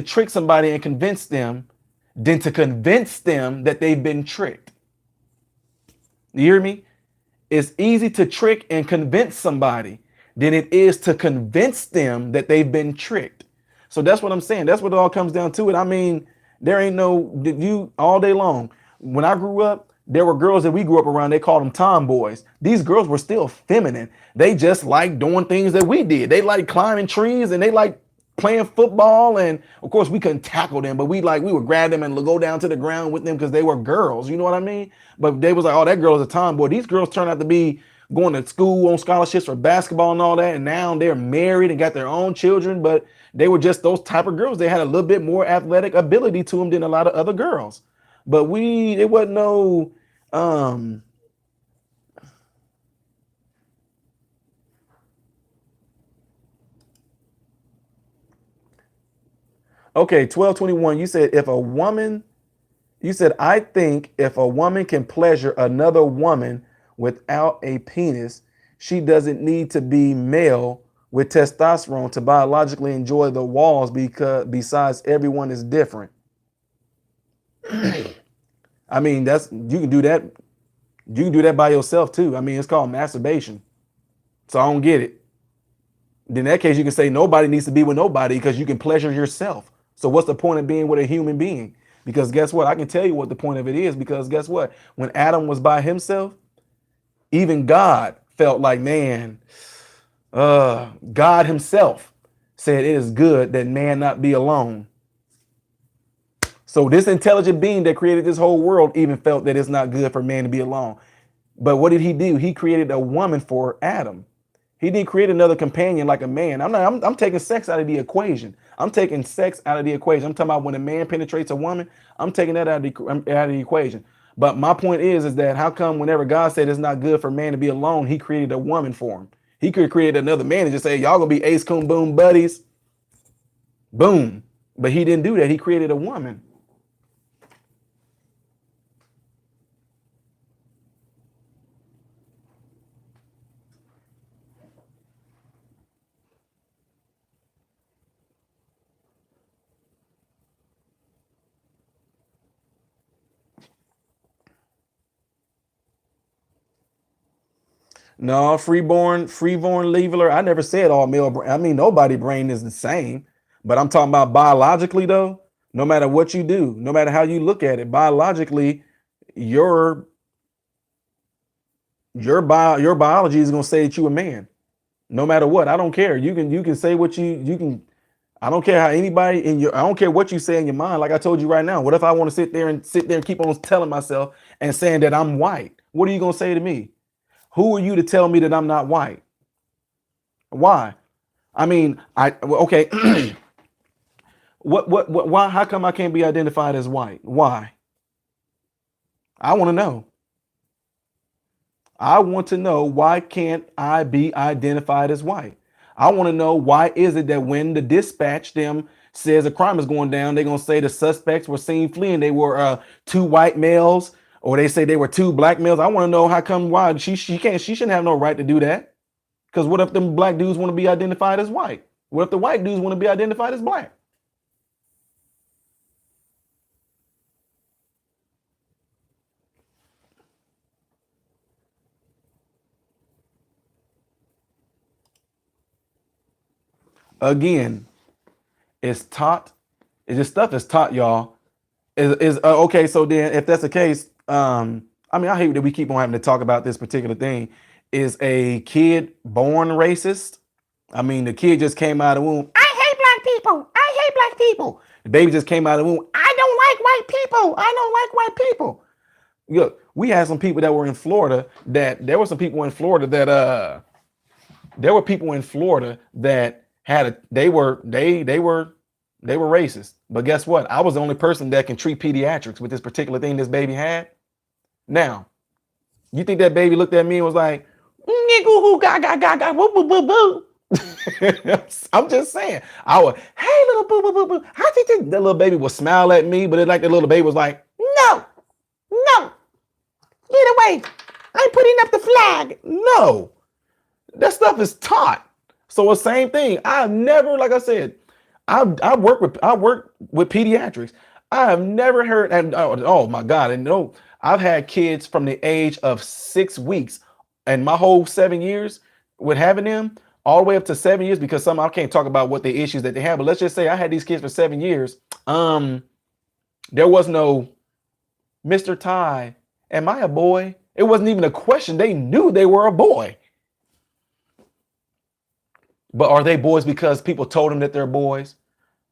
trick somebody and convince them than to convince them that they've been tricked. You hear me? It's easy to trick and convince somebody than it is to convince them that they've been tricked. So that's what I'm saying. That's what it all comes down to. It. I mean, there ain't no you all day long. When I grew up, there were girls that we grew up around. They called them tomboys. These girls were still feminine. They just like doing things that we did. They like climbing trees and they like playing football. And of course, we couldn't tackle them, but we would grab them and go down to the ground with them because they were girls. You know what I mean? But they was like, oh, that girl is a tomboy. These girls turned out to be going to school on scholarships for basketball and all that. And now they're married and got their own children. But they were just those type of girls. They had a little bit more athletic ability to them than a lot of other girls. But it wasn't no, okay, 1221, you said if a woman You said, I think if a woman can pleasure another woman without a penis, she doesn't need to be male with testosterone to biologically enjoy the walls because besides everyone is different. I mean, that's you can do that. You can do that by yourself too. I mean, it's called masturbation. So I don't get it. In that case, you can say nobody needs to be with nobody because you can pleasure yourself. So what's the point of being with a human being? Because guess what? I can tell you what the point of it is. Because guess what? When Adam was by himself, even God felt like, man, God himself said it is good that man not be alone. So this intelligent being that created this whole world even felt that it's not good for man to be alone. But what did he do? He created a woman for Adam. He didn't create another companion like a man. I'm taking sex out of the equation. I'm taking sex out of the equation. I'm talking about when a man penetrates a woman, I'm taking that out of the equation. But my point is that how come whenever God said it's not good for man to be alone, he created a woman for him? He could have created another man and just say, y'all gonna be ace coon boom buddies. Boom. But he didn't do that. He created a woman. No, freeborn leveler. I never said all male brain. I mean, nobody brain is the same. But I'm talking about biologically, though. No matter what you do, no matter how you look at it, biologically, your your biology is gonna say that you a man. No matter what. I don't care. You can say what you can. I don't care how anybody in your. I don't care what you say in your mind. Like I told you right now. What if I want to sit there and keep on telling myself and saying that I'm white? What are you gonna say to me? Who are you to tell me that I'm not white? Why? I mean, okay. What? Why? How come I can't be identified as white? Why? I want to know. I want to know why can't I be identified as white? I want to know why is it that when the dispatch them says a crime is going down, they're gonna say the suspects were seen fleeing. They were two white males, or they say they were two black males. I want to know how come why she shouldn't have no right to do that. Because what if them black dudes want to be identified as white? What if the white dudes want to be identified as black? Again, it's taught. This stuff is taught, y'all. Is okay. So then, if that's the case, I mean, I hate that we keep on having to talk about this particular thing. Is a kid born racist? I mean, the kid just came out of the womb. I hate black people. I hate black people. The baby just came out of the womb. I don't like white people. I don't like white people. Look, we had some people that were in Florida that there were some people in Florida that there were people in Florida that had a they were racist. But guess what? I was the only person that can treat pediatrics with this particular thing this baby had. Now, you think that baby looked at me and was like, I'm just saying. I would, hey, little boo boo boo boo. How do you think that little baby would smile at me? But it like the little baby was like, no, no, get away. I'm putting up the flag. No, that stuff is taught. So it's the same thing. I've never, like I said, I work with pediatrics. I have never heard, and oh my God, and no, I've had kids from the age of 6 weeks, and my whole 7 years with having them, all the way up to 7 years, because some I can't talk about what the issues that they have, but let's just say I had these kids for 7 years. There was no Mr. Ty, am I a boy? It wasn't even a question. They knew they were a boy. But are they boys because people told them that they're boys?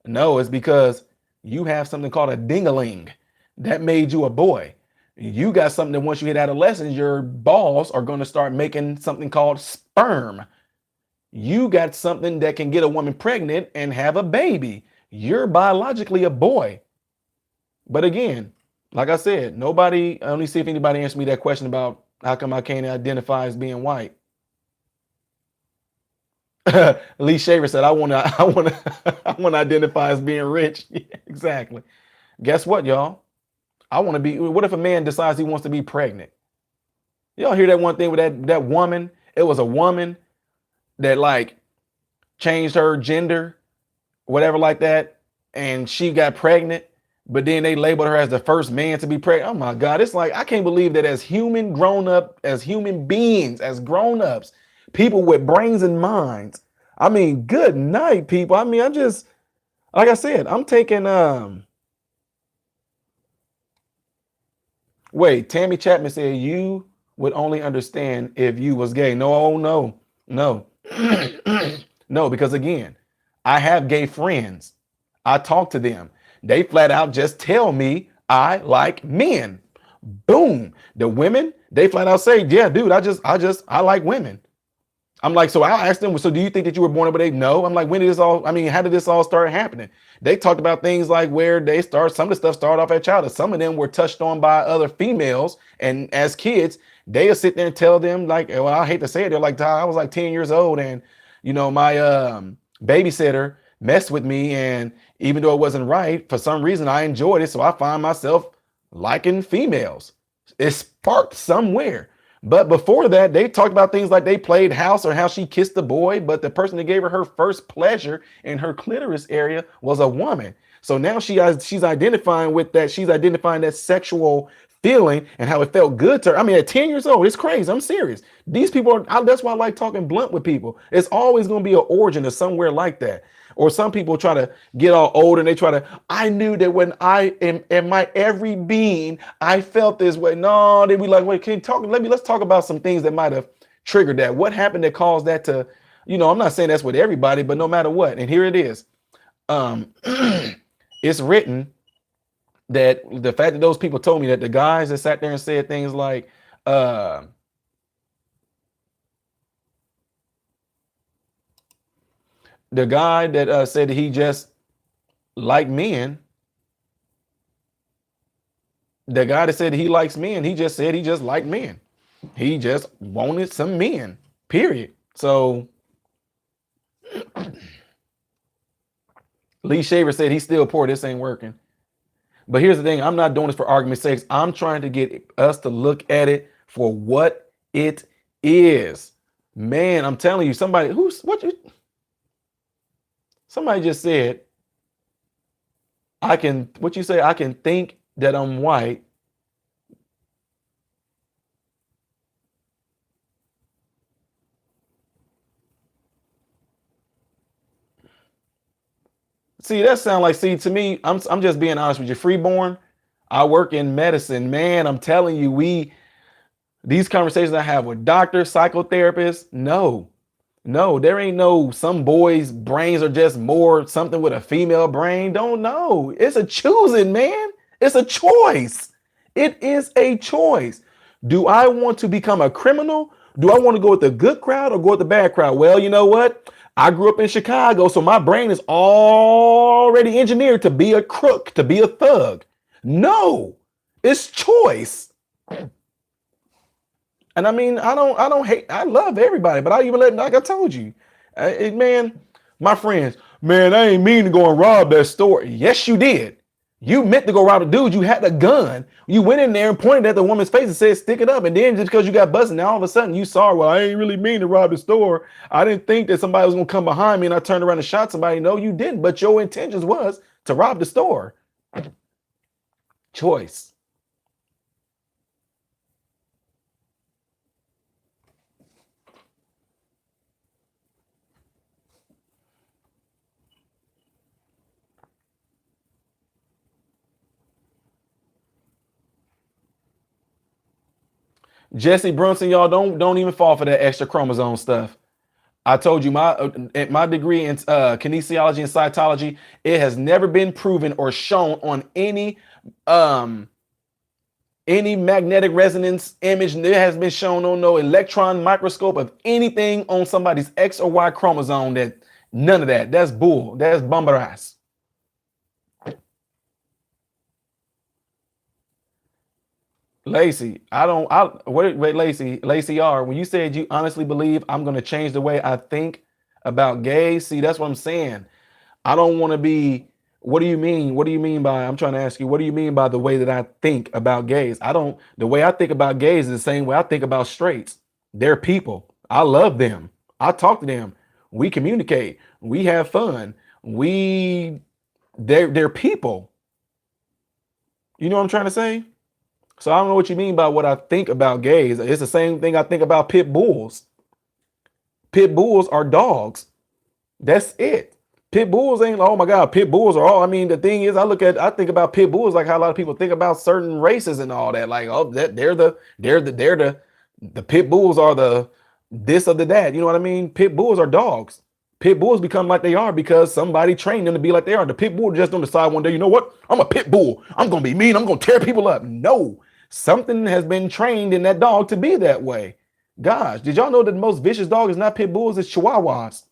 No, it's because you have something called a ding-a-ling that made you a boy. You got something that once you hit adolescence, your balls are going to start making something called sperm. You got something that can get a woman pregnant and have a baby. You're biologically a boy. But again, like I said, nobody, let me see if anybody answered me that question about how come I can't identify as being white. Lee Shaver said, I want to identify as being rich. Yeah, exactly. Guess what, y'all? I want to be. What if a man decides he wants to be pregnant? You don't hear that one thing with that woman. It was a woman that like changed her gender, whatever like that, and she got pregnant. But then they labeled her as the first man to be pregnant. Oh my God. It's like, I can't believe that as human grown up, as human beings, as grown ups, people with brains and minds. I mean, good night, people. I mean, I'm just, like I said, I'm taking, wait, Tammy Chapman said you would only understand if you was gay. No, no, no. No, because again, I have gay friends. I talk to them. They flat out just tell me I like men. Boom. The women, they flat out say, yeah, dude, I like women. I'm like, so I asked them, so do you think that you were born over there? No. I'm like, when did this all, I mean, how did this all start happening? They talked about things like where they start, some of the stuff started off at childhood. Some of them were touched on by other females. And as kids, they'll sit there and tell them like, well, I hate to say it. They're like, I was like 10 years old and, you know, my babysitter messed with me. And even though it wasn't right, for some reason, I enjoyed it. So I find myself liking females. It sparked somewhere. But before that, they talked about things like they played house or how she kissed the boy, but the person that gave her first pleasure in her clitoris area was a woman. So now she's identifying with that. She's identifying that sexual feeling and how it felt good to her. I mean, at 10 years old, it's crazy. I'm serious. These people that's why I like talking blunt with people. It's always going to be an origin of somewhere like that. Or some people try to get all old and they try to, I knew that when I am in my every being, I felt this way. No, they be like, wait, can you talk? Let's talk about some things that might have triggered that. What happened that caused that to, you know, I'm not saying that's with everybody, but no matter what. And here it is. It's written that the fact that those people told me that the guys that sat there and said things like, the guy that said that he just liked men, the guy that said he likes men, he just said he just liked men. He just wanted some men, period. So Lee Shaver said he's still poor. This ain't working. But here's the thing. I'm not doing this for argument's sake. I'm trying to get us to look at it for what it is. Man, I'm telling you, somebody just said, I can think that I'm white. See, that sound like, see, to me, I'm just being honest with you. Freeborn, I work in medicine. Man, I'm telling you, these conversations I have with doctors, psychotherapists, no, there ain't no, some boys' brains are just more something with a female brain. Don't know. It's a choosing, man. It's a choice. It is a choice. Do I want to become a criminal? Do I want to go with the good crowd or go with the bad crowd? Well, you know what? I grew up in Chicago, so my brain is already engineered to be a crook, to be a thug. No, it's choice. And I mean, I don't hate, I love everybody, but I even like I told you, man, my friends, man, I ain't mean to go and rob that store. Yes, you did. You meant to go rob a dude. You had a gun. You went in there and pointed at the woman's face and said, stick it up. And then just because you got busted, now all of a sudden you saw, well, I ain't really mean to rob the store. I didn't think that somebody was going to come behind me and I turned around and shot somebody. No, you didn't. But your intentions was to rob the store. Choice. Jesse Brunson, y'all don't even fall for that extra chromosome stuff. I told you my degree in kinesiology and cytology, it has never been proven or shown on any magnetic resonance image. It has been shown on no electron microscope of anything on somebody's X or Y chromosome. That none of that. That's bull. That's bumbaras. Lacey, wait, Lacey R, when you said you honestly believe I'm going to change the way I think about gays, see, that's what I'm saying. I don't want to be What do you mean? What do you mean by, I'm trying to ask you, what do you mean by the way that I think about gays? I don't, the way I think about gays is the same way I think about straights. They're people. I love them. I talk to them. We communicate. We have fun. We, they're people. You know what I'm trying to say? So I don't know what you mean by what I think about gays. It's the same thing I think about pit bulls. Pit bulls are dogs. That's it. Pit bulls ain't, oh my God, pit bulls are all. I mean, the thing is, I think about pit bulls like how a lot of people think about certain races and all that. Like, oh, that the pit bulls are the this or the that. You know what I mean? Pit bulls are dogs. Pit bulls become like they are because somebody trained them to be like they are. The pit bull just don't decide one day, you know what? I'm a pit bull. I'm gonna be mean. I'm gonna tear people up. No, something has been trained in that dog to be that way. Gosh, did y'all know that the most vicious dog is not pit bulls, it's chihuahuas?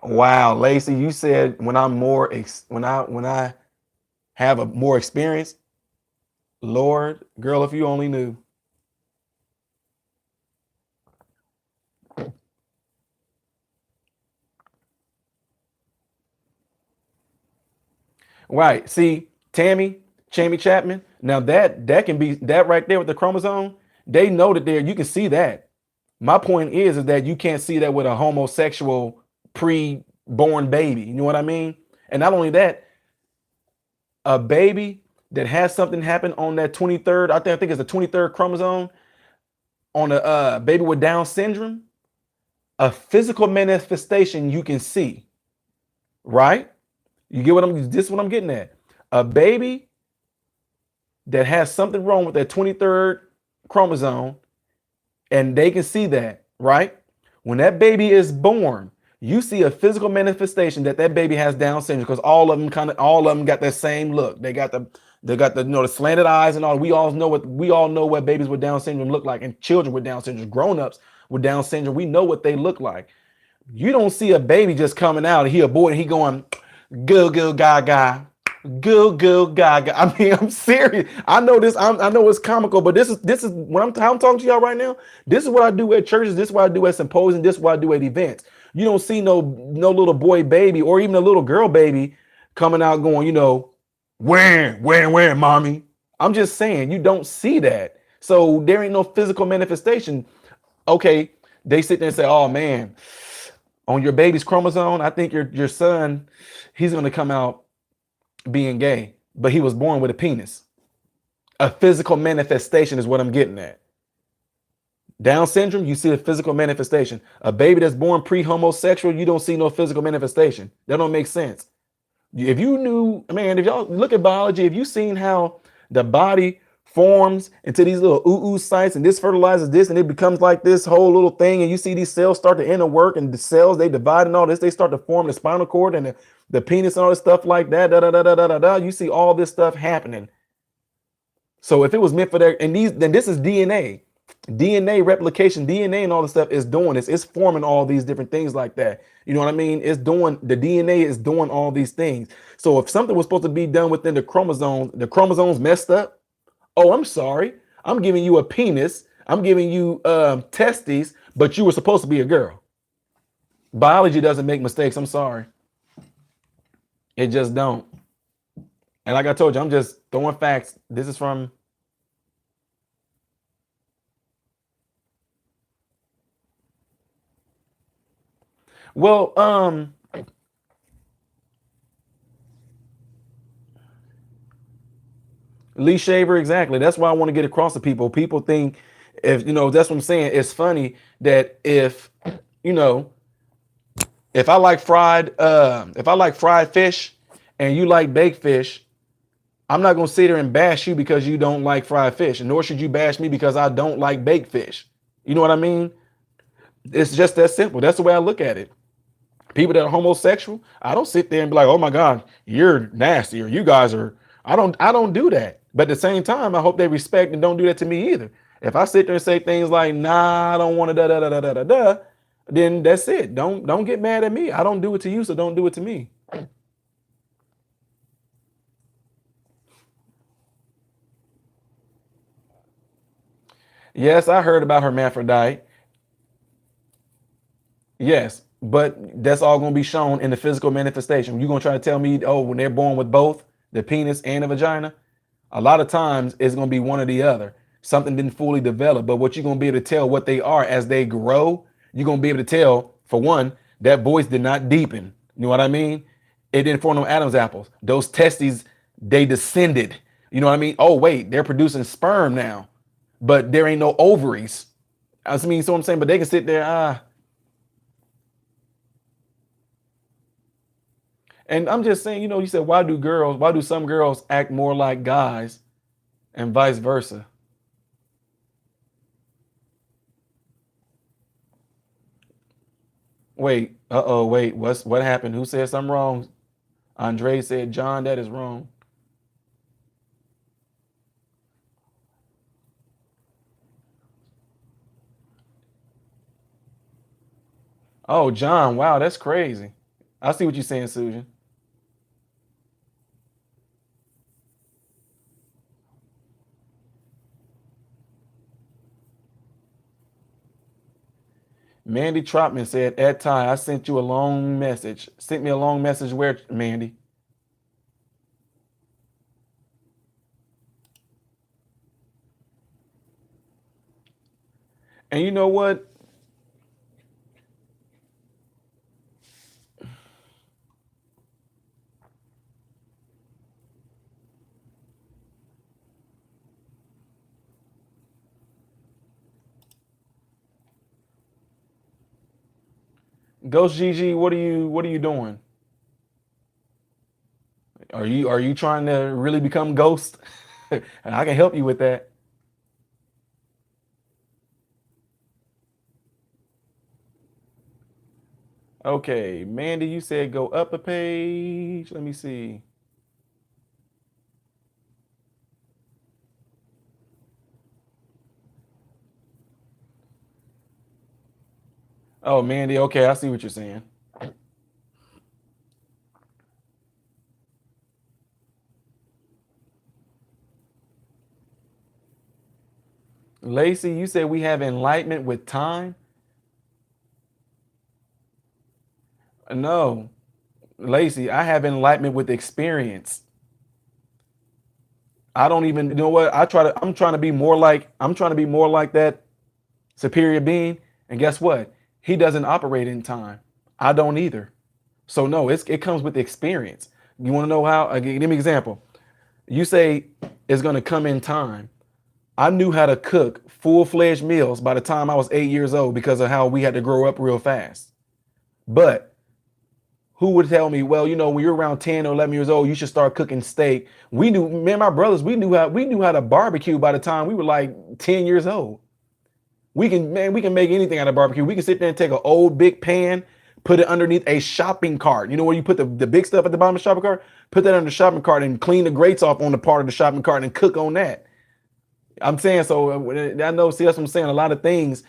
Wow, Lacey, you said when I'm more when I have a more experience, Lord, girl, if you only knew. Right. See, Chammy Chapman. Now that can be that right there with the chromosome. They know that there you can see that. My point is that you can't see that with a homosexual pre-born baby. You know what I mean? And not only that, a baby that has something happen on that 23rd, I think it's the 23rd chromosome on a baby with Down syndrome, a physical manifestation you can see, right? You get what I'm getting at. A baby that has something wrong with that 23rd chromosome, and they can see that, right? When that baby is born, you see a physical manifestation that that baby has Down syndrome because all of them got that same look. They got the the slanted eyes and all. We all know what babies with Down syndrome look like, and children with Down syndrome, grown-ups with Down syndrome, we know what they look like. You don't see a baby just coming out and he a boy and he going go gaga, go gaga. I mean, I'm serious. I know this. I know it's comical, but this is when I'm talking to y'all right now. This is what I do at churches. This is what I do at symposiums. This is what I do at events. You don't see no little boy baby or even a little girl baby coming out going, where, mommy. I'm just saying you don't see that. So there ain't no physical manifestation. Okay, they sit there and say, oh man, on your baby's chromosome, I think your son, he's gonna come out being gay, but he was born with a penis. A physical manifestation is what I'm getting at. Down syndrome, you see a physical manifestation. A baby that's born pre-homosexual, you don't see no physical manifestation. That don't make sense. If you knew, man, if y'all look at biology, if you seen how the body forms into these little ooh sites and this fertilizes this and it becomes like this whole little thing, and you see these cells start to enter work and the cells they divide and all this, they start to form the spinal cord and the penis and all this stuff like that. You see all this stuff happening. So if it was meant for that, and then this is DNA replication, DNA and all the stuff is doing this. It's forming all these different things like that. You know what I mean? It's doing, the DNA is doing all these things. So if something was supposed to be done within the chromosomes messed up. Oh, I'm sorry. I'm giving you a penis. I'm giving you testes, but you were supposed to be a girl. Biology doesn't make mistakes. I'm sorry. It just don't. And like I told you, I'm just throwing facts. This is from. Well, Lee Shaver, exactly. That's why I want to get across to people. People think, if that's what I'm saying. It's funny that you know, if I like fried fish and you like baked fish, I'm not gonna sit there and bash you because you don't like fried fish, and nor should you bash me because I don't like baked fish. You know what I mean? It's just that simple. That's the way I look at it. People that are homosexual, I don't sit there and be like, oh my God, you're nasty, or you guys are. I don't do that. But at the same time, I hope they respect and don't do that to me either. If I sit there and say things like, nah, I don't want to da da da da da da da, then that's it. Don't get mad at me. I don't do it to you, so don't do it to me. Yes, I heard about hermaphrodite. Yes, but that's all going to be shown in the physical manifestation. You're going to try to tell me, oh, when they're born with both the penis and the vagina, a lot of times it's going to be one or the other. Something didn't fully develop, but what you're going to be able to tell what they are as they grow, you're going to be able to tell, for one, that voice did not deepen. You know what I mean? It didn't form no Adam's apples. Those testes, they descended. You know what I mean? Oh, wait, they're producing sperm now, but there ain't no ovaries. I mean, so I'm saying, but they can sit there, and I'm just saying, you said, why do some girls act more like guys and vice versa? Wait, wait, what happened? Who said something wrong? Andre said, John, that is wrong. Oh, John, wow, that's crazy. I see what you're saying, Susan. Mandy Trotman said, at Ty, I sent you a long message. Sent me a long message where, Mandy? And you know what? Ghost GG, what are you doing? Are you trying to really become ghost? I can help you with that. Okay, Mandy, you said go up a page. Let me see. Oh, Mandy, okay, I see what you're saying. Lacey, you said we have enlightenment with time? No, Lacey, I have enlightenment with experience. I don't even, you know what? I'm trying to be more like that superior being. And guess what? He doesn't operate in time. I don't either. So no, it comes with experience. You want to know how? Give me an example. You say it's going to come in time. I knew how to cook full-fledged meals by the time I was 8 years old because of how we had to grow up real fast. But who would tell me, well, when you're around 10 or 11 years old, you should start cooking steak. We knew, me and my brothers, we knew how to barbecue by the time we were like 10 years old. We can make anything out of barbecue. We can sit there and take an old big pan, put it underneath a shopping cart. You know where you put the big stuff at the bottom of the shopping cart? Put that under the shopping cart and clean the grates off on the part of the shopping cart and cook on that. I'm saying, so I know, see, that's what I'm saying. A lot of things,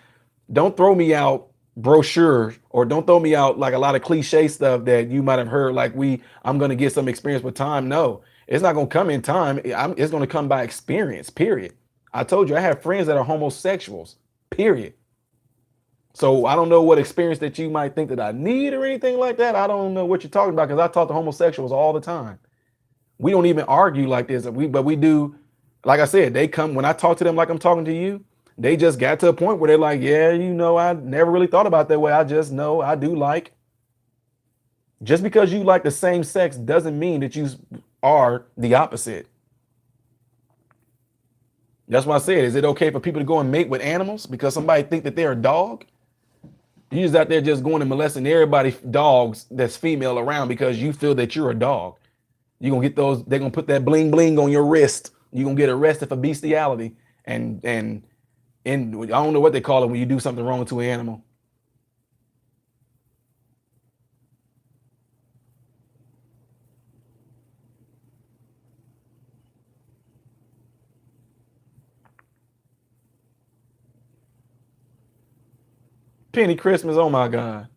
don't throw me out brochure, or don't throw me out like a lot of cliche stuff that you might have heard, like I'm going to get some experience with time. No, it's not going to come in time. It's going to come by experience, period. I told you, I have friends that are homosexuals, period. So I don't know what experience that you might think that I need or anything like that. I don't know what you're talking about, because I talk to homosexuals all the time. We don't even argue like this. But we do. Like I said, they come, when I talk to them like I'm talking to you, they just got to a point where they're like, yeah, I never really thought about that way. I just know I do like. Just because you like the same sex doesn't mean that you are the opposite. That's why I said, is it okay for people to go and mate with animals because somebody think that they're a dog? You just out there just going and molesting everybody, dogs that's female around, because you feel that you're a dog. You're gonna get those, they're gonna put that bling bling on your wrist. You're gonna get arrested for bestiality. And I don't know what they call it when you do something wrong to an animal. Penny Christmas, oh my God.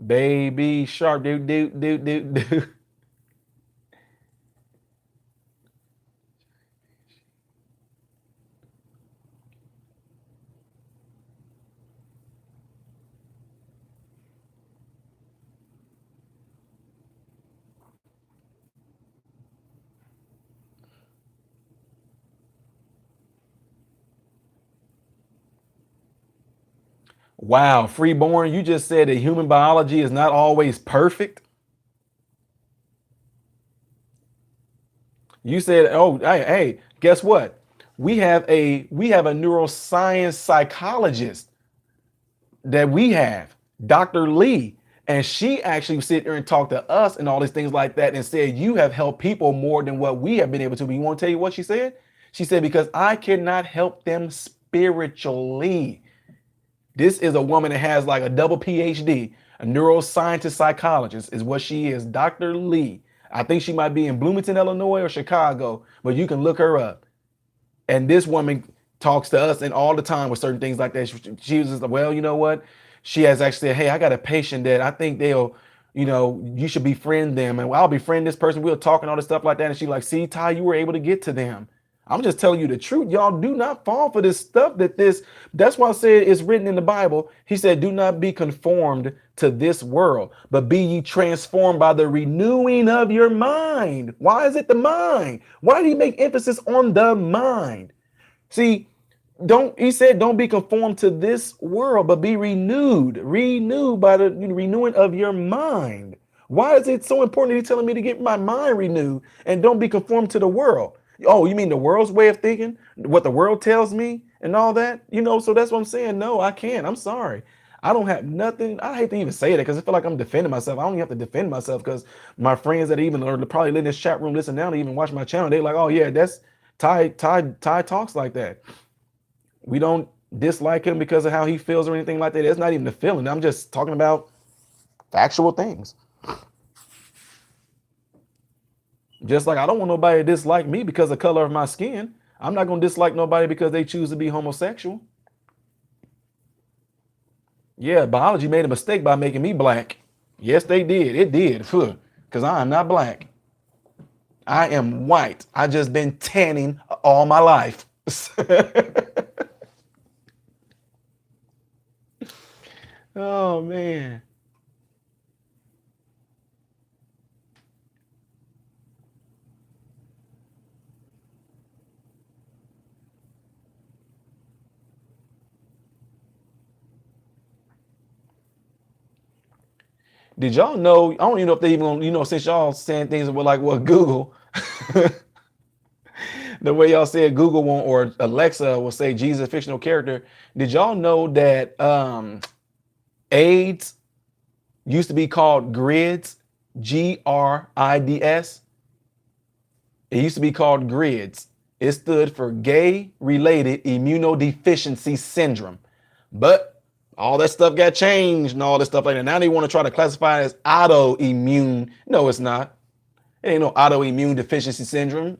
Baby shark, do do do do do. Wow, freeborn, you just said that human biology is not always perfect. You said, oh, hey, guess what? We have a neuroscience psychologist that we have, Dr. Lee, and she actually sit there and talk to us and all these things like that and said, you have helped people more than what we have been able to. But you want to tell you what she said? She said, because I cannot help them spiritually. This is a woman that has like a double PhD, a neuroscientist psychologist is what she is, Dr. Lee. I think she might be in Bloomington, Illinois or Chicago, but you can look her up. And this woman talks to us and all the time with certain things like that. She was just like, well, you know what? She has actually said, hey, I got a patient that I think they'll, you should befriend them. And I'll befriend this person. We'll talk and all this stuff like that. And she's like, see, Ty, you were able to get to them. I'm just telling you the truth. Y'all do not fall for this stuff that's why I said it's written in the Bible. He said, do not be conformed to this world, but be ye transformed by the renewing of your mind. Why is it the mind? Why did he make emphasis on the mind? See, he said, don't be conformed to this world, but be renewed by the renewing of your mind. Why is it so important that he's telling me to get my mind renewed and don't be conformed to the world? Oh, you mean the world's way of thinking, what the world tells me and all that? So that's what I'm saying. No, I can't. I'm sorry. I don't have nothing. I hate to even say that because I feel like I'm defending myself. I don't even have to defend myself because my friends that even are probably in this chat room listen now to even watch my channel, they're like, oh yeah, that's Ty talks like that. We don't dislike him because of how he feels or anything like that. It's not even a feeling. I'm just talking about factual things. Just like I don't want nobody to dislike me because of the color of my skin. I'm not going to dislike nobody because they choose to be homosexual. Yeah, biology made a mistake by making me black. Yes, they did. It did. Because I am not black. I am white. I just been tanning all my life. Oh, man. Did y'all know? I don't even know if they even, since y'all saying things with like what Google, the way y'all said Google won't or Alexa will say Jesus fictional character. Did y'all know that AIDS used to be called GRIDS, GRIDS? It used to be called GRIDS. It stood for Gay Related Immunodeficiency Syndrome. But all that stuff got changed and all this stuff like that. Now they want to try to classify it as autoimmune. No, it's not. It ain't no autoimmune deficiency syndrome.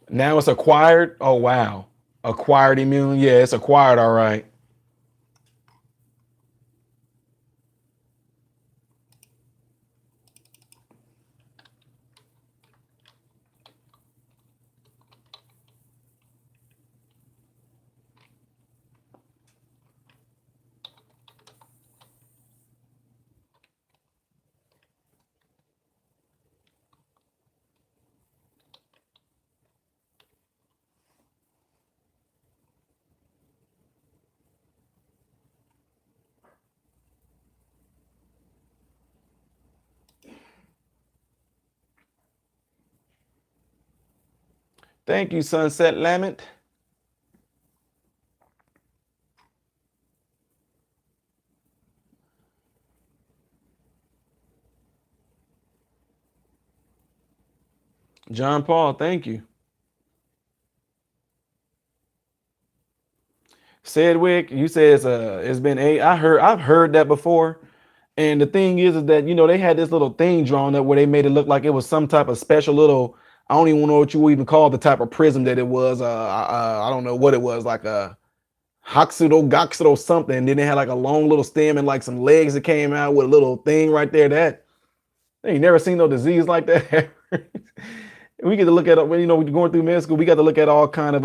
Now it's acquired. Oh, wow. Acquired immune. Yeah, it's acquired. All right. Thank you, Sunset Lament. John Paul, thank you. Sedwick, you said it's been I've heard that before. And the thing is that they had this little thing drawn up where they made it look like it was some type of special little. I don't even know what you would even call the type of prism that it was. I don't know what it was, like a Hoxido something. And then they had like a long little stem and like some legs that came out with a little thing right there. That they ain't never seen no disease like that. We get to look at it when we're going through med school. We got to look at all kind of